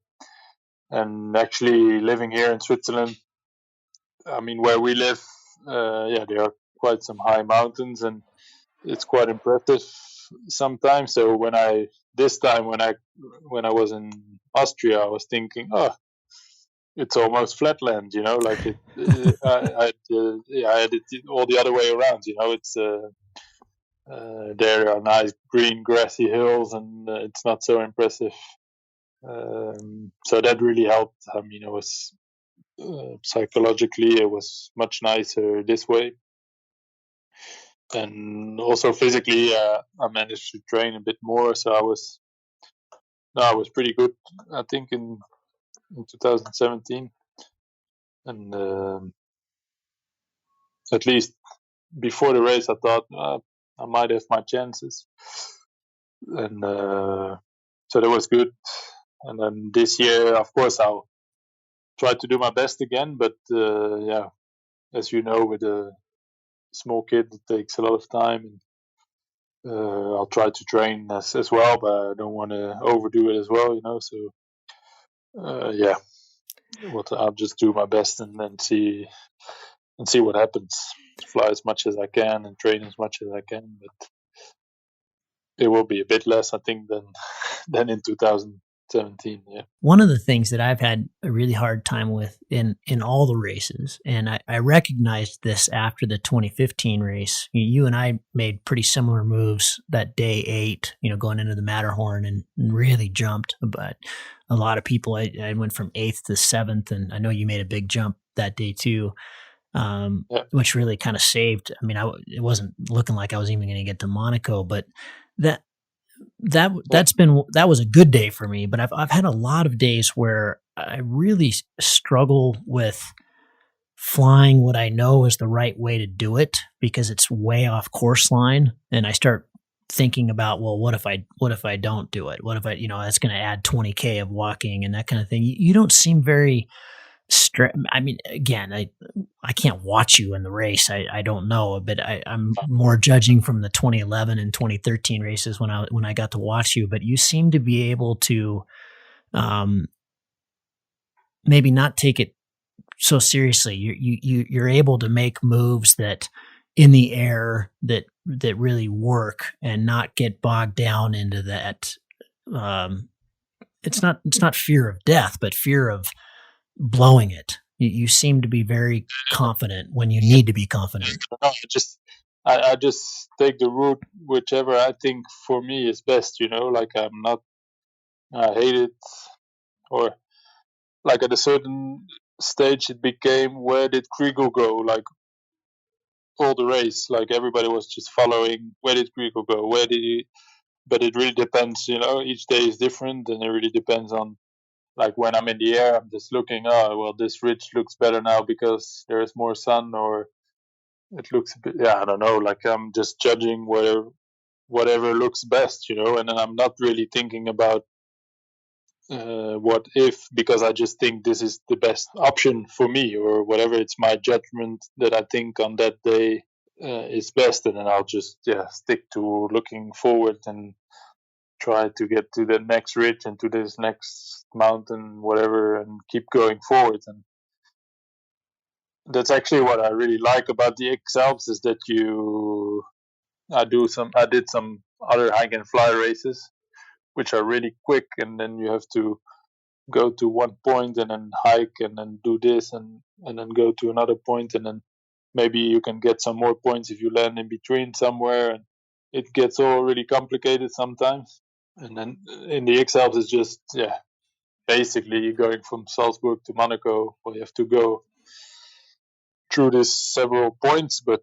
[SPEAKER 2] And actually living here in Switzerland, I mean, where we live, there are quite some high mountains, and it's quite impressive sometimes. So when I was in Austria, I was thinking, oh, it's almost flatland, like it. I had it all the other way around, It's there are nice green grassy hills, and it's not so impressive. So that really helped. I mean, it was psychologically, it was much nicer this way, and also physically, I managed to train a bit more. So I was pretty good, I think, in 2017, and at least before the race, I thought I might have my chances, and so that was good. And then this year, of course, try to do my best again. But yeah, as you know, with a small kid, it takes a lot of time. And I'll try to train as well, but I don't want to overdo it as well, So yeah, I'll just do my best and then see what happens. Fly as much as I can and train as much as I can, but it will be a bit less, I think, than in 2017. Yeah.
[SPEAKER 1] One of the things that I've had a really hard time with in all the races, and I recognized this after the 2015 race. You and I made pretty similar moves that day 8, going into the Matterhorn and really jumped. But a lot of people, I went from 8th to 7th, and I know you made a big jump that day too. Which really kind of saved. I mean, it wasn't looking like I was even going to get to Monaco, but that was a good day for me. But I've had a lot of days where I really struggle with flying what I know is the right way to do it because it's way off course line, and I start thinking about, well, what if I don't do it? What if that's going to add 20K of walking and that kind of thing. You don't seem very I mean, again, I can't watch you in the race. I don't know, but I'm more judging from the 2011 and 2013 races when I got to watch you. But you seem to be able to maybe not take it so seriously. You're able to make moves that in the air that really work and not get bogged down into that. It's not fear of death, but fear of blowing it. You seem to be very confident when you need to be confident.
[SPEAKER 2] No, I just take the route whichever I think for me is best. Like I hate it, or like at a certain stage it became, where did Kriegel go? Like all the race, like everybody was just following, where did Kriegel go? Where did he? But it really depends. Each day is different, and it really depends on. Like when I'm in the air, I'm just looking, this ridge looks better now because there is more sun, or it looks a bit, I don't know, like I'm just judging whatever looks best, and then I'm not really thinking about what if, because I just think this is the best option for me, or whatever. It's my judgment that I think on that day is best, and then I'll just stick to looking forward and try to get to the next ridge and to this next mountain, whatever, and keep going forward. And that's actually what I really like about the X-Alps, is that I did some other hike and fly races, which are really quick, and then you have to go to one point and then hike and then do this and then go to another point, and then maybe you can get some more points if you land in between somewhere, and it gets all really complicated sometimes. And then in the X-Alps, it's just, basically going from Salzburg to Monaco, where you have to go through this several points, but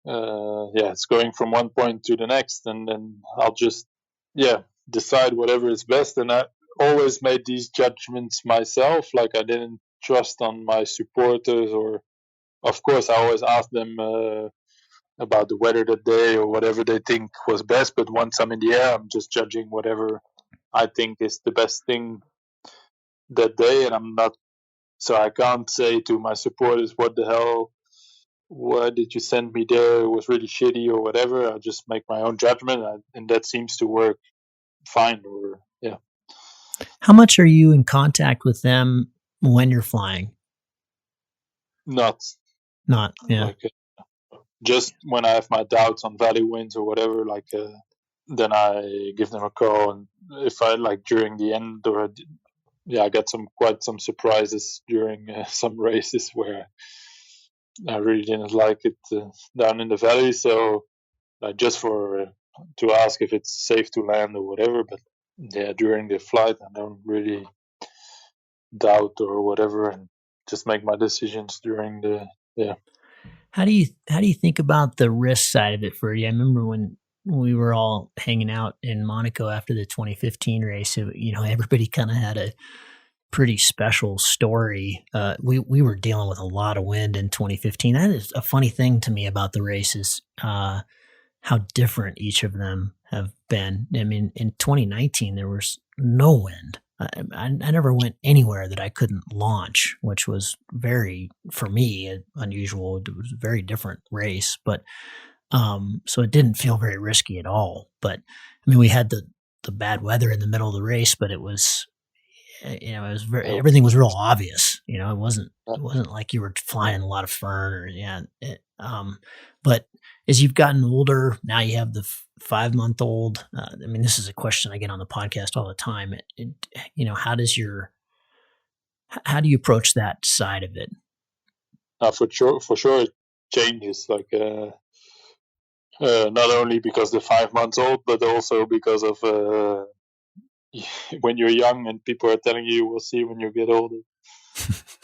[SPEAKER 2] it's going from one point to the next, and then I'll just, decide whatever is best. And I always made these judgments myself. Like I didn't trust on my supporters, or of course I always asked them about the weather that day or whatever they think was best. But once I'm in the air, I'm just judging whatever I think is the best thing that day, and I'm not. So I can't say to my supporters, "What the hell? Why did you send me there? It was really shitty," or whatever. I just make my own judgment, and that seems to work fine. Or
[SPEAKER 1] How much are you in contact with them when you're flying?
[SPEAKER 2] Not. Like, just when I have my doubts on valley winds or whatever, like then I give them a call, and if I like during the end, or I got quite some surprises during some races where I really didn't like it down in the valley. So just to ask if it's safe to land or whatever. But during the flight, I don't really doubt or whatever, and just make my decisions during the.
[SPEAKER 1] How do you think about the risk side of it, Ferdy? I remember when we were all hanging out in Monaco after the 2015 race. Everybody kind of had a pretty special story. We were dealing with a lot of wind in 2015. That is a funny thing to me about the races, how different each of them have been. I mean, in 2019 there was no wind. I never went anywhere that I couldn't launch, which was very, for me, unusual. It was a very different race, but so it didn't feel very risky at all. But I mean, we had the bad weather in the middle of the race, but it was, it was everything was real obvious. It wasn't like you were flying a lot of fern or but as you've gotten older, now you have the 5-month-old. I mean, this is a question I get on the podcast all the time. How do you approach that side of it?
[SPEAKER 2] For sure, it changes. Like not only because they're 5 months old, but also because of when you're young and people are telling you, "We'll see when you get older."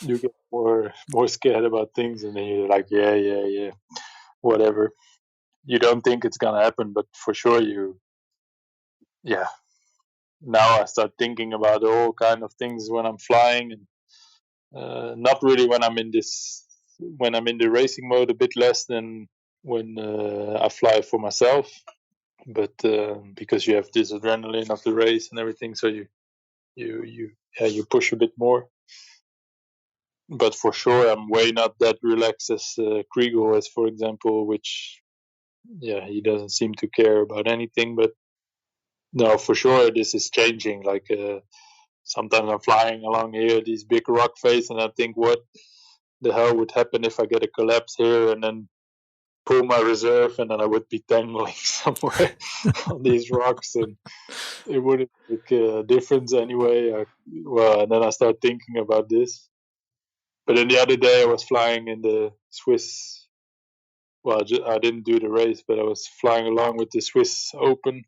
[SPEAKER 2] You get more scared about things, and then you're like, yeah, whatever. You don't think it's gonna happen, but for sure now I start thinking about all kind of things when I'm flying, and not really when I'm in the racing mode, a bit less than when I fly for myself, but because you have this adrenaline of the race and everything, so you push a bit more. But for sure, I'm way not that relaxed as Kriegel is, for example, which he doesn't seem to care about anything. But no, for sure, this is changing. Like sometimes I'm flying along here, these big rock face, and I think, what the hell would happen if I get a collapse here and then pull my reserve, and then I would be dangling somewhere on these rocks, and it wouldn't make a difference anyway. And then I start thinking about this. But then the other day I was flying in the Swiss. Well, I didn't do the race, but I was flying along with the Swiss Open,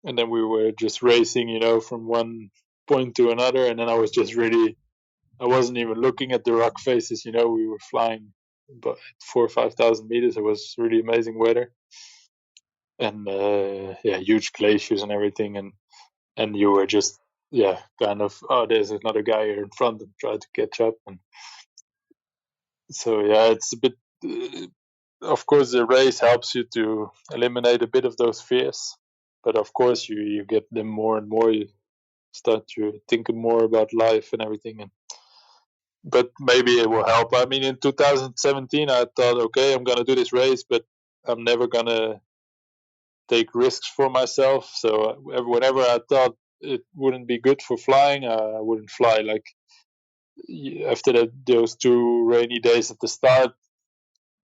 [SPEAKER 2] and then we were just racing, from one point to another. And then I wasn't even looking at the rock faces. We were flying about 4,000 or 5,000 meters. It was really amazing weather, and huge glaciers and everything. And you were just kind of, there's another guy here in front, and try to catch up. And so it's a bit. Of course, the race helps you to eliminate a bit of those fears, but of course you get them more and more. You start to think more about life and everything, but maybe it will help. I mean, in 2017, I thought, okay, I'm gonna do this race, but I'm never gonna take risks for myself. So whenever I thought it wouldn't be good for flying, I wouldn't fly. Like after those 2 rainy days at the start,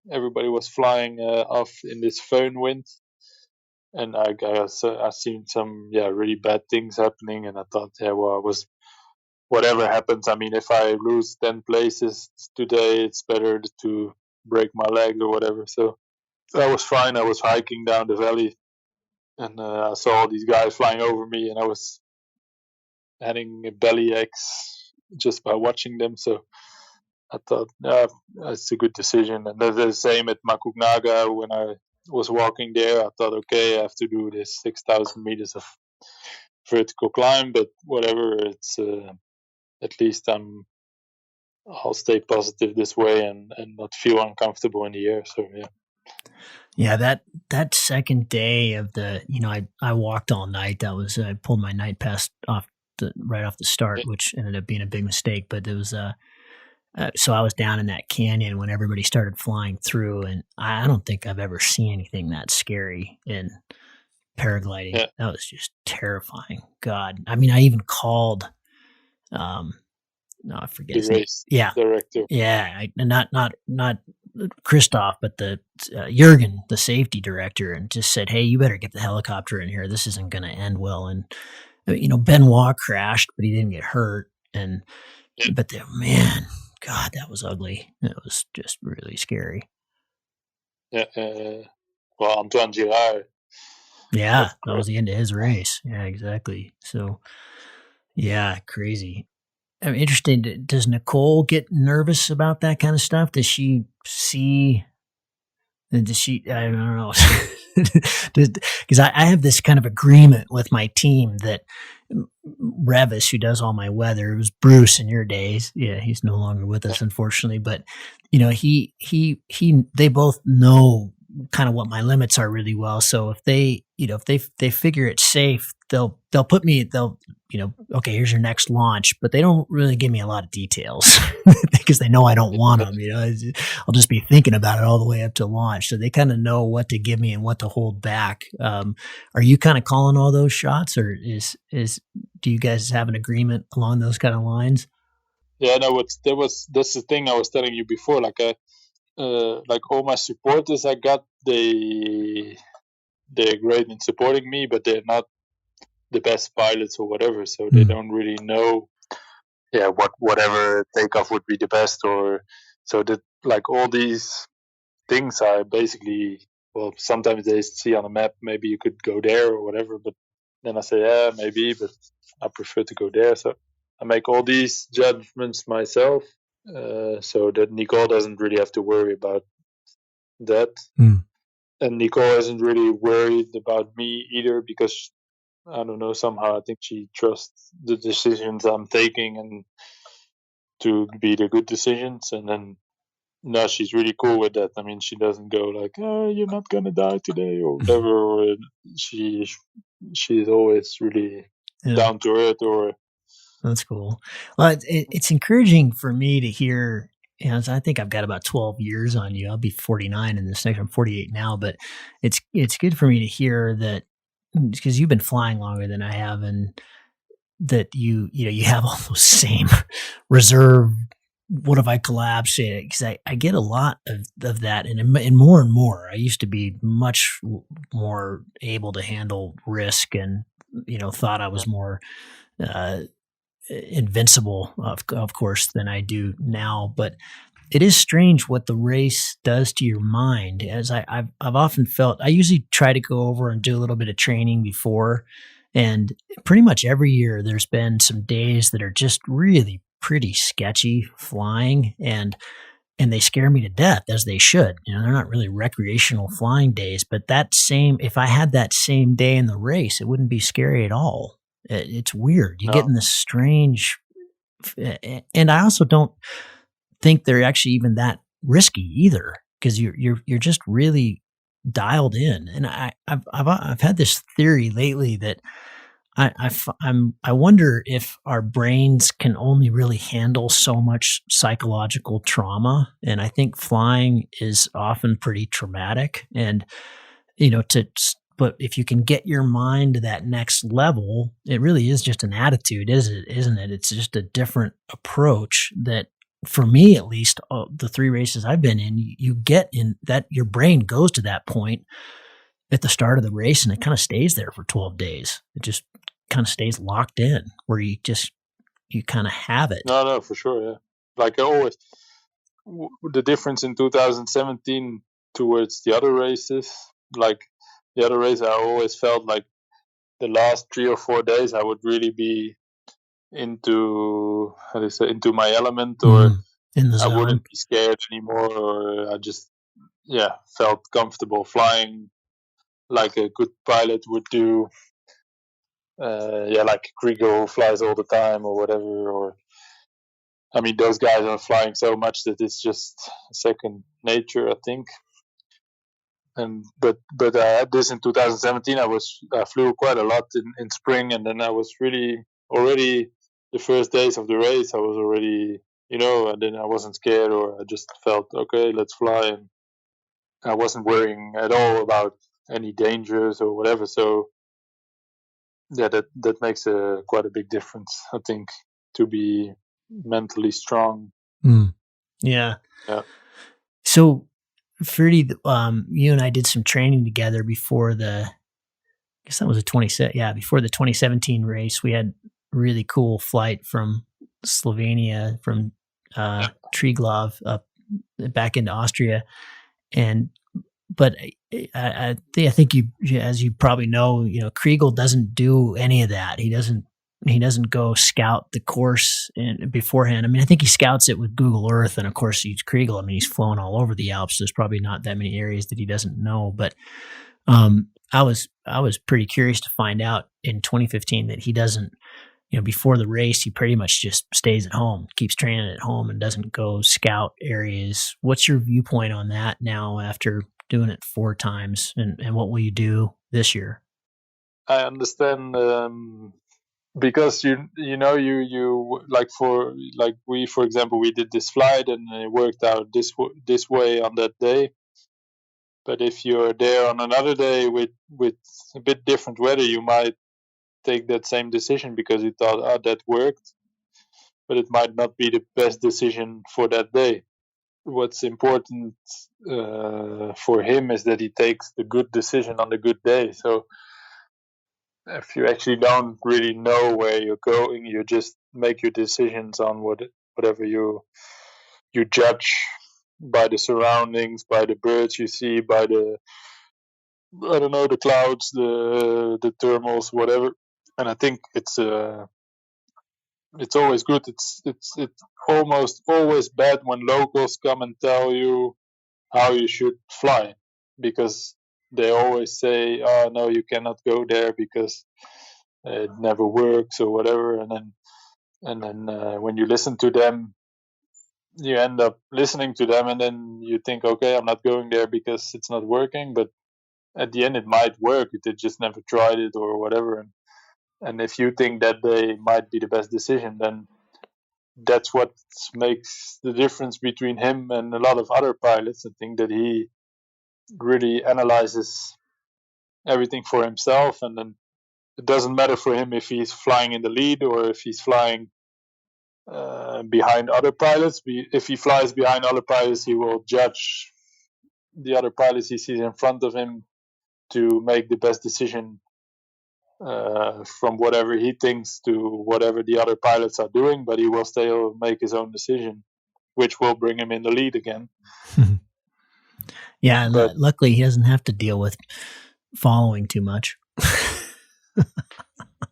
[SPEAKER 2] everybody was flying off in this foehn wind, and I seen some really bad things happening, and I thought, whatever happens. I mean, if I lose 10 places today, it's better to break my leg or whatever. So I was fine. I was hiking down the valley, and I saw all these guys flying over me, and I was having a belly aches just by watching them. So I thought, that's a good decision. And the same at Makugnaga, when I was walking there, I thought, okay, I have to do this 6,000 meters of vertical climb, but whatever, it's at least I'll stay positive this way and not feel uncomfortable in the air. So
[SPEAKER 1] yeah, that second day of the, I walked all night. I pulled my night pass right off the start, which ended up being a big mistake. But it was so I was down in that canyon when everybody started flying through, and I don't think I've ever seen anything that scary in paragliding. Yeah. That was just terrifying. God, I mean, I even called. No, I forget his name. Yeah, director. Yeah, not Christoph, but the Jürgen, the safety director, and just said, "Hey, you better get the helicopter in here. This isn't going to end well." And Benoit crashed, but he didn't get hurt. And but man, God, that was ugly. It was just really scary.
[SPEAKER 2] Yeah. Well, Antoine Girard.
[SPEAKER 1] Yeah, that was the end of his race. Yeah, exactly. So, yeah, crazy. I'm interested. Does Nicole get nervous about that kind of stuff? Does she see? Does she? I don't know. Because I have this kind of agreement with my team that Revis, who does all my weather, it was Bruce in your days. Yeah, he's no longer with us, unfortunately. But they both know kind of what my limits are really well. So if they, if they figure it's safe, they'll put me, okay, here's your next launch, but they don't really give me a lot of details because they know I don't want them. I'll just be thinking about it all the way up to launch. So they kind of know what to give me and what to hold back. Are you kind of calling all those shots, or do you guys have an agreement along those kind of lines?
[SPEAKER 2] Yeah, no, that's the thing I was telling you before. Like all my supporters I got, they're great in supporting me, but they're not the best pilots or whatever, so they don't really know whatever takeoff would be the best, or so that like all these things are basically, well, sometimes they see on a map maybe you could go there or whatever, but then I say yeah, maybe, but I prefer to go there. So I make all these judgments myself, so that Nicole doesn't really have to worry about that. And Nicole isn't really worried about me either, because I don't know, somehow I think she trusts the decisions I'm taking and to be the good decisions. And then no, she's really cool with that. I mean, she doesn't go like, "Oh, you're not gonna die today" or whatever. Or she's always really down to earth. Or
[SPEAKER 1] that's cool. Well, it's encouraging for me to hear. I think I've got about 12 years on you. I'll be 49 in this next. I'm 48 now, but it's good for me to hear that, because you've been flying longer than I have, and that you have all those same reserve. What if I collapse? Because I get a lot of that, and more and more. I used to be much more able to handle risk, and thought I was more invincible, of course, than I do now. But it is strange what the race does to your mind. As I've often felt, I usually try to go over and do a little bit of training before, and pretty much every year there's been some days that are just really pretty sketchy flying, and they scare me to death, as they should. They're not really recreational flying days, but if I had that same day in the race, it wouldn't be scary at all. It's weird. You get in this strange, and I also don't think they're actually even that risky either, because you're just really dialed in. And I've had this theory lately that I wonder if our brains can only really handle so much psychological trauma, and I think flying is often pretty traumatic. And but if you can get your mind to that next level, it really is just an attitude, isn't it? It's just a different approach that, for me at least, the 3 races I've been in, you get in that, your brain goes to that point at the start of the race, and it kind of stays there for 12 days. It just kind of stays locked in, where you kind of have it.
[SPEAKER 2] No, for sure, yeah. Like I always, the difference in 2017 towards the other races, like the other race, I always felt like the last 3 or 4 days I would really be into my element, or
[SPEAKER 1] in the zone.
[SPEAKER 2] I wouldn't be scared anymore, or I just felt comfortable flying like a good pilot would do. Like Kriegel flies all the time or whatever, or I mean, those guys are flying so much that it's just second nature, I think. And but I had this in 2017. I flew quite a lot in spring, and then I was really already the first days of the race. I was already, and then I wasn't scared, or I just felt okay, let's fly, and I wasn't worrying at all about any dangers or whatever. So yeah, that makes quite a big difference, I think, to be mentally strong.
[SPEAKER 1] Yeah. So, Ferdy, you and I did some training together before I guess that was before the 2017 race. We had a really cool flight from Slovenia, from Triglav up back into Austria, but I think you, as you probably know, Kriegel doesn't do any of that. He doesn't go scout the course beforehand. I mean, I think he scouts it with Google Earth, and of course he's Kriegel. I mean, he's flown all over the Alps. There's probably not that many areas that he doesn't know. But I was pretty curious to find out in 2015 that he doesn't. Before the race, he pretty much just stays at home, keeps training at home, and doesn't go scout areas. What's your viewpoint on that now, after doing it 4 times, and what will you do this year?
[SPEAKER 2] I understand, because you like we, for example, we did this flight and it worked out this way on that day. But if you're there on another day with a bit different weather, you might take that same decision because you thought, oh, that worked, but it might not be the best decision for that day. What's important for him is that he takes the good decision on the good day. So if you actually don't really know where you're going, you just make your decisions on whatever you judge by the surroundings, by the birds you see, by the, I don't know, the clouds, the thermals, whatever. And I think it's always good. It's almost always bad when locals come and tell you how you should fly, because they always say, "Oh no, you cannot go there because it never works or whatever." And then when you listen to them, you end up listening to them, and then you think, "Okay, I'm not going there because it's not working." But at the end, it might work. They just never tried it or whatever. And if you think that they might be the best decision, then that's what makes the difference between him and a lot of other pilots. I think that he really analyzes everything for himself, and then it doesn't matter for him if he's flying in the lead or if he's flying behind other pilots. If he flies behind other pilots, he will judge the other pilots he sees in front of him to make the best decision from whatever he thinks to whatever the other pilots are doing, but he will still make his own decision, which will bring him in the lead again.
[SPEAKER 1] Yeah, but luckily he doesn't have to deal with following too much.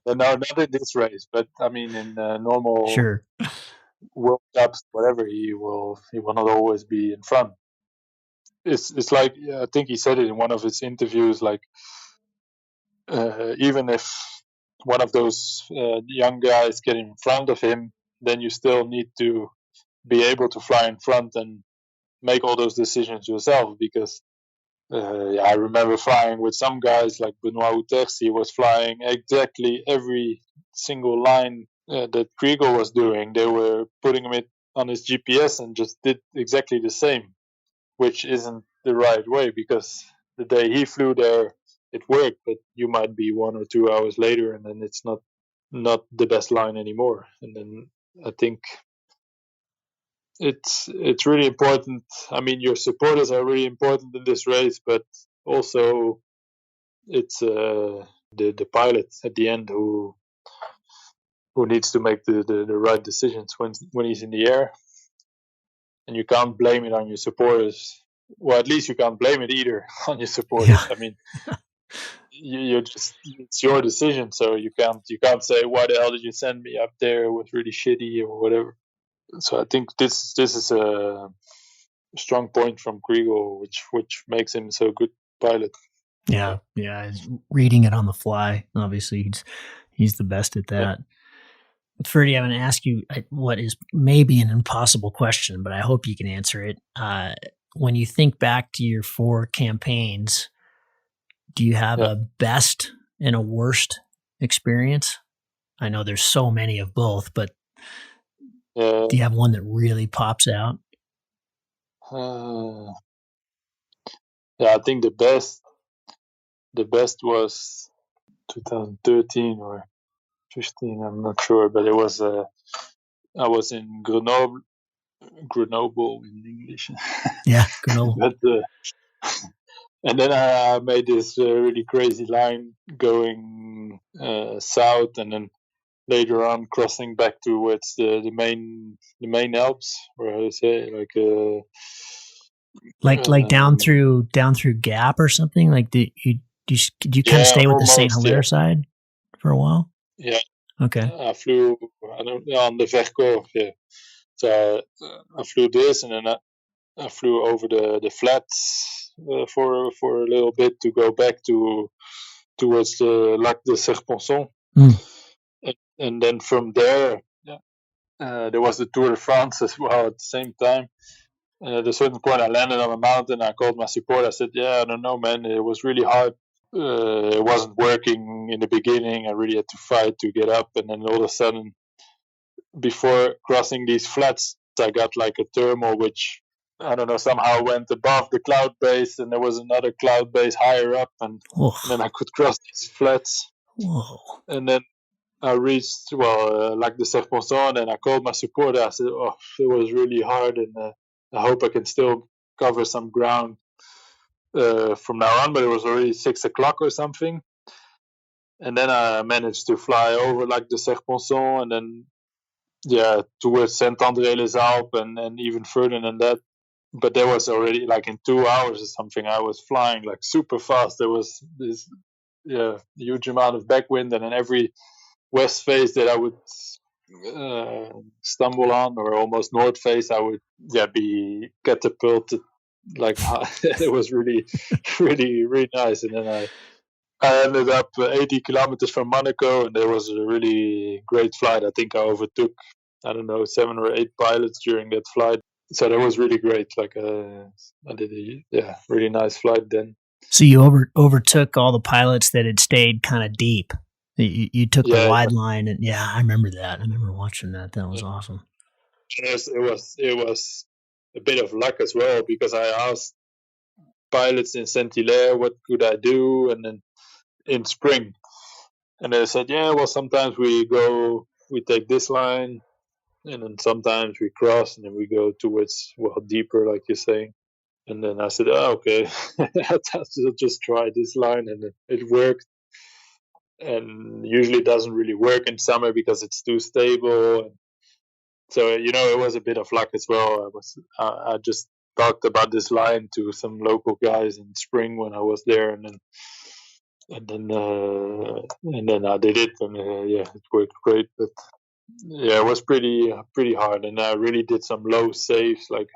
[SPEAKER 2] No, not in this race, but I mean in normal
[SPEAKER 1] sure.
[SPEAKER 2] World Cups, whatever, he will not always be in front. It's like, I think he said it in one of his interviews, like even if one of those young guys get in front of him, then you still need to be able to fly in front and make all those decisions yourself, because I remember flying with some guys like Benoit Outers. He was flying exactly every single line that Kriegel was doing. They were putting him on his GPS and just did exactly the same, which isn't the right way, because the day he flew there, it worked, but you might be 1 or 2 hours later and then it's not the best line anymore. And then I think it's really important. I mean, your supporters are really important in this race, but also it's the pilot at the end who needs to make the right decisions when he's in the air. And you can't blame it on your supporters. Well, at least you can't blame it either on your supporters. Yeah. I mean, you're just, it's your decision, so you can't say, why the hell did you send me up there? It was really shitty or whatever. So I think this is a strong point from Kriegel, which makes him so good pilot.
[SPEAKER 1] Yeah, he's reading it on the fly. Obviously, he's the best at that. Yeah. But Ferdy, I'm going to ask you what is maybe an impossible question, but I hope you can answer it. When you think back to your 4 campaigns, do you have a best and a worst experience? I know there's so many of both, but do you have one that really pops out?
[SPEAKER 2] I think the best was 2013 or 15. I'm not sure, but it was I was in Grenoble in English.
[SPEAKER 1] Yeah, Grenoble.
[SPEAKER 2] But, and then I made this really crazy line going south, and then later on crossing back towards the main Alps, where I say
[SPEAKER 1] like down through Gap or something. Like do you kind of stay with the Saint Hilaire side for a while?
[SPEAKER 2] Yeah.
[SPEAKER 1] Okay.
[SPEAKER 2] I flew on the Vercors. Yeah. So I flew this, and then I flew over the flats for a little bit to go back towards the Lac de Serponçon. And then from there, there was the Tour de France as well at the same time. And at a certain point, I landed on a mountain. I called my support. I said, "Yeah, I don't know, man. It was really hard. It wasn't working in the beginning. I really had to fight to get up. And then all of a sudden, before crossing these flats, I got like a thermal, which I don't know, somehow went above the cloud base, and there was another cloud base higher up, and then I could cross these flats.
[SPEAKER 1] Whoa.
[SPEAKER 2] And then I reached, like the Serponçon, and I called my supporter. I said, "Oh, it was really hard, and I hope I can still cover some ground from now on." But it was already 6 o'clock or something. And then I managed to fly over like the Serponçon, and then towards Saint-André-les-Alpes, and even further than that. But there was already like in 2 hours or something, I was flying like super fast. There was this huge amount of backwind, and then every west face that I would stumble on, or almost north face, I would be catapulted. Like it was really, really, really nice. And then I ended up 80 kilometers from Monaco, and there was a really great flight. I think I overtook, I don't know, 7 or 8 pilots during that flight. So that was really great. Like I did a really nice flight then.
[SPEAKER 1] So you overtook all the pilots that had stayed kind of deep. You took the wide line, and I remember that. I remember watching that. That was awesome.
[SPEAKER 2] It was a bit of luck as well, because I asked pilots in Saint-Hilaire what could I do, and then in spring, and they said, sometimes we take this line, and then sometimes we cross, and then we go towards deeper, like you're saying. And then I said, okay, I'll just try this line, and it worked. And usually it doesn't really work in summer because it's too stable. So, it was a bit of luck as well. I just talked about this line to some local guys in spring when I was there, and then I did it, and it worked great. But it was pretty hard, and I really did some low saves, like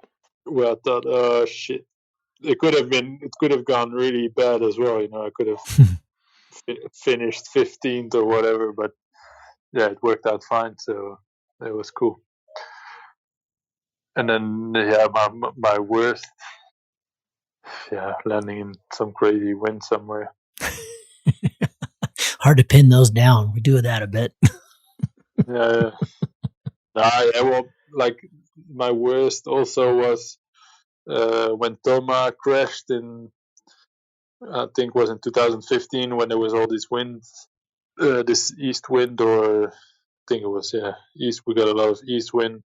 [SPEAKER 2] where I thought, oh shit, it could have gone really bad as well. I could have finished 15th or whatever, but it worked out fine, so it was cool. And then my worst, landing in some crazy wind somewhere.
[SPEAKER 1] Hard to pin those down. We do that a bit.
[SPEAKER 2] Like my worst also was when Thomas crashed in, I think it was in 2015, when there was all these winds, this east wind, or I think it was east. We got a lot of east wind.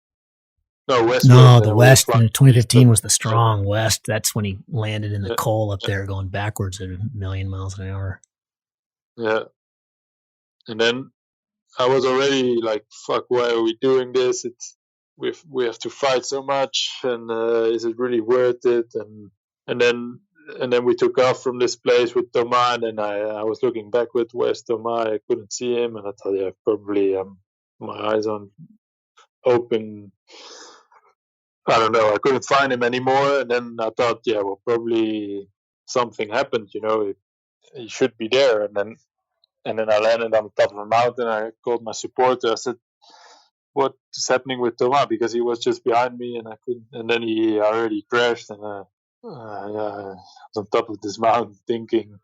[SPEAKER 2] No, west wind.
[SPEAKER 1] No, the west. 2015 was the strong west. That's when he landed in the coal up there, going backwards at 1,000,000 miles an hour.
[SPEAKER 2] Yeah, and then I was already like, "Fuck! Why are we doing this? We have to fight so much, and is it really worth it?" And then we took off from this place with Thomas, and I was looking backwards, where's Thomas? I couldn't see him, and I thought, probably my eyes aren't open. I don't know. I couldn't find him anymore, and then I thought, probably something happened. He should be there, and then I landed on the top of a mountain. I called my supporter. I said, "What is happening with Thomas?" Because he was just behind me, and I couldn't. And then he already crashed, and I was on top of this mountain, thinking,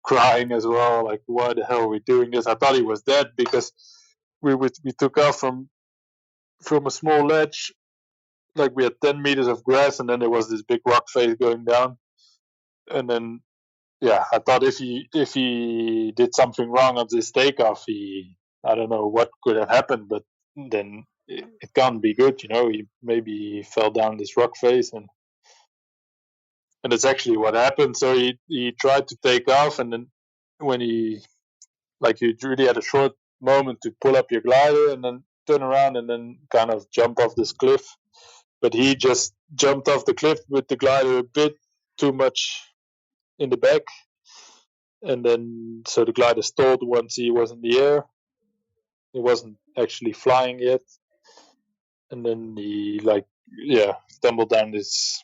[SPEAKER 2] crying as well, like, "Why the hell are we doing this?" I thought he was dead, because we took off from a small ledge. Like, we had 10 meters of grass, and then there was this big rock face going down. And then, I thought if he did something wrong on this takeoff, I don't know what could have happened, but then it can't be good, He maybe fell down this rock face, and it's actually what happened. So he tried to take off, and then when you really had a short moment to pull up your glider and then turn around and then kind of jump off this cliff. But he just jumped off the cliff with the glider a bit too much in the back. And then, so the glider stalled once he was in the air. He wasn't actually flying yet. And then he, stumbled down this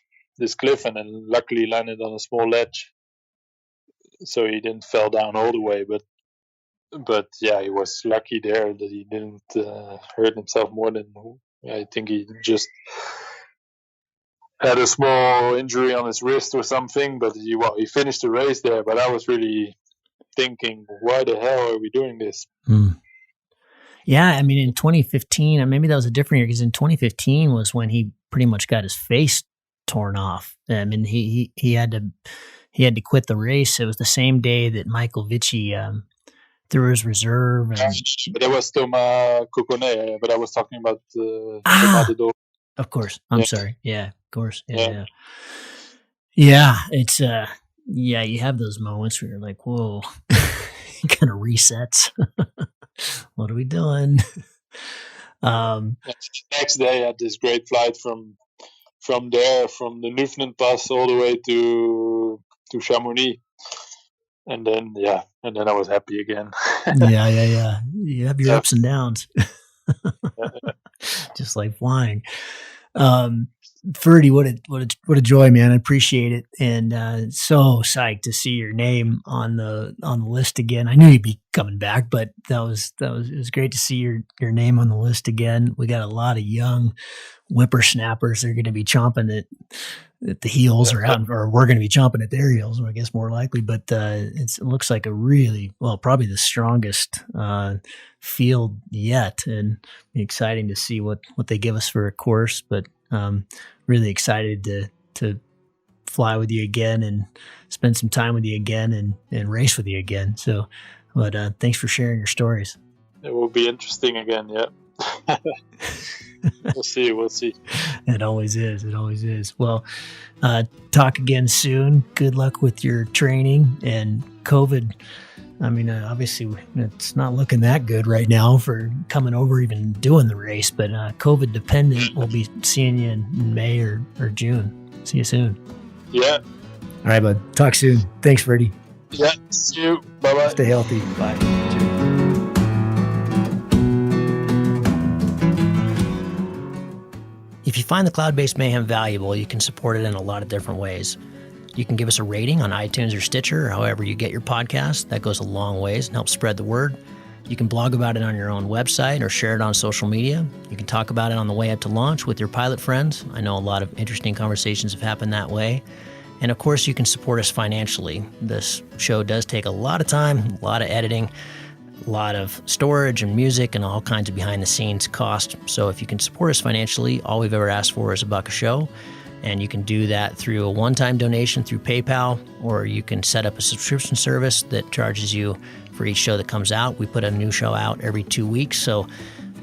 [SPEAKER 2] cliff, and then luckily landed on a small ledge. So he didn't fall down all the way, but he was lucky there that he didn't hurt himself more than, I think he just had a small injury on his wrist or something, but he finished the race there. But I was really thinking, why the hell are we doing this?
[SPEAKER 1] Yeah, I mean, in 2015, and maybe that was a different year, because in 2015 was when he pretty much got his face torn off. I mean, he had to quit the race. It was the same day that Michael Vici threw his reserve. And
[SPEAKER 2] there was Thomas Coconnet, but I was talking about Thomas de Dole.
[SPEAKER 1] Of course. I'm sorry. Yeah, of course. Yeah, it's you have those moments where you're like, whoa, it kind of resets. What are we doing?
[SPEAKER 2] Next day, I had this great flight from the Newfoundland Pass all the way to Chamonix, and then I was happy again.
[SPEAKER 1] Yeah. You have your ups and downs, just like flying. Ferdy, what a joy, man! I appreciate it, and so psyched to see your name on the list again. I knew you'd be coming back, but it was great to see your name on the list again. We got a lot of young whippersnappers that are going to be chomping at the heels, or we're going to be chomping at their heels, I guess more likely. But it looks like a really, probably the strongest field yet, and exciting to see what they give us for a course. But really excited to fly with you again and spend some time with you again and race with you again. So, but thanks for sharing your stories.
[SPEAKER 2] It will be interesting again. Yeah. We'll see.
[SPEAKER 1] It always is. Well, talk again soon. Good luck with your training and COVID. I mean, obviously it's not looking that good right now for coming over, even doing the race, but COVID dependent, we'll be seeing you in May or June. See you soon.
[SPEAKER 2] Yeah.
[SPEAKER 1] All right, bud. Talk soon. Thanks, Ferdy.
[SPEAKER 2] Yeah. See you. Bye-bye.
[SPEAKER 1] Stay healthy. Bye. If you find the Cloud-Based Mayhem valuable, you can support it in a lot of different ways. You can give us a rating on iTunes or Stitcher, or however you get your podcast. That goes a long ways and helps spread the word. You can blog about it on your own website or share it on social media. You can talk about it on the way up to launch with your pilot friends. I know a lot of interesting conversations have happened that way. And of course, you can support us financially. This show does take a lot of time, a lot of editing, a lot of storage and music and all kinds of behind the scenes cost. So if you can support us financially, all we've ever asked for is $1 a show. And you can do that through a one-time donation through PayPal, or you can set up a subscription service that charges you for each show that comes out. We put a new show out every 2 weeks. So,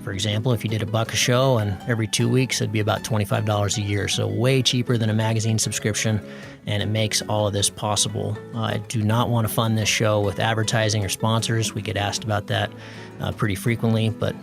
[SPEAKER 1] for example, if you did $1 a show and every 2 weeks, it'd be about $25 a year. So way cheaper than a magazine subscription, and it makes all of this possible. I do not want to fund this show with advertising or sponsors. We get asked about that pretty frequently, but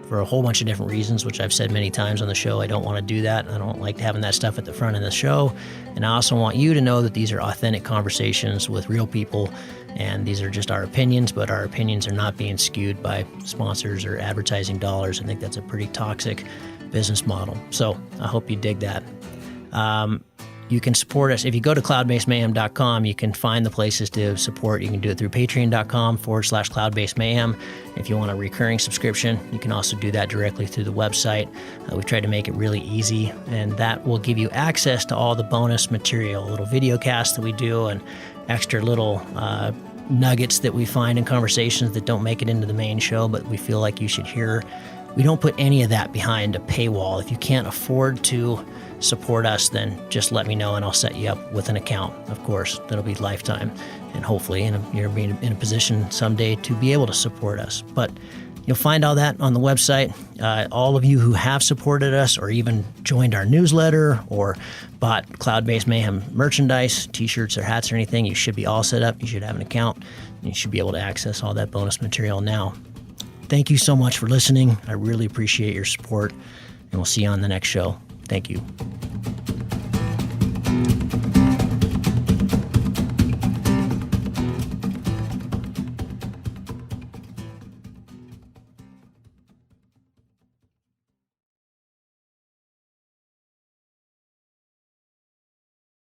[SPEAKER 1] for a whole bunch of different reasons, which I've said many times on the show, I don't want to do that. I don't like having that stuff at the front of the show. And I also want you to know that these are authentic conversations with real people, and these are just our opinions, but our opinions are not being skewed by sponsors or advertising dollars. I think that's a pretty toxic business model. So I hope you dig that. You can support us. If you go to cloudbasedmayhem.com, you can find the places to support. You can do it through patreon.com/cloudbasedmayhem. If you want a recurring subscription, you can also do that directly through the website. We've tried to make it really easy, and that will give you access to all the bonus material, little video casts that we do and extra little nuggets that we find in conversations that don't make it into the main show, but we feel like you should hear. We don't put any of that behind a paywall. If you can't afford to support us, then just let me know and I'll set you up with an account. Of course, that'll be lifetime, and hopefully you'll be in a position someday to be able to support us. But you'll find all that on the website. All of you who have supported us or even joined our newsletter or bought Cloud-Based Mayhem merchandise, t-shirts or hats or anything, you should be all set up. You should have an account, and you should be able to access all that bonus material now. Thank you so much for listening. I really appreciate your support, and we'll see you on the next show. Thank you.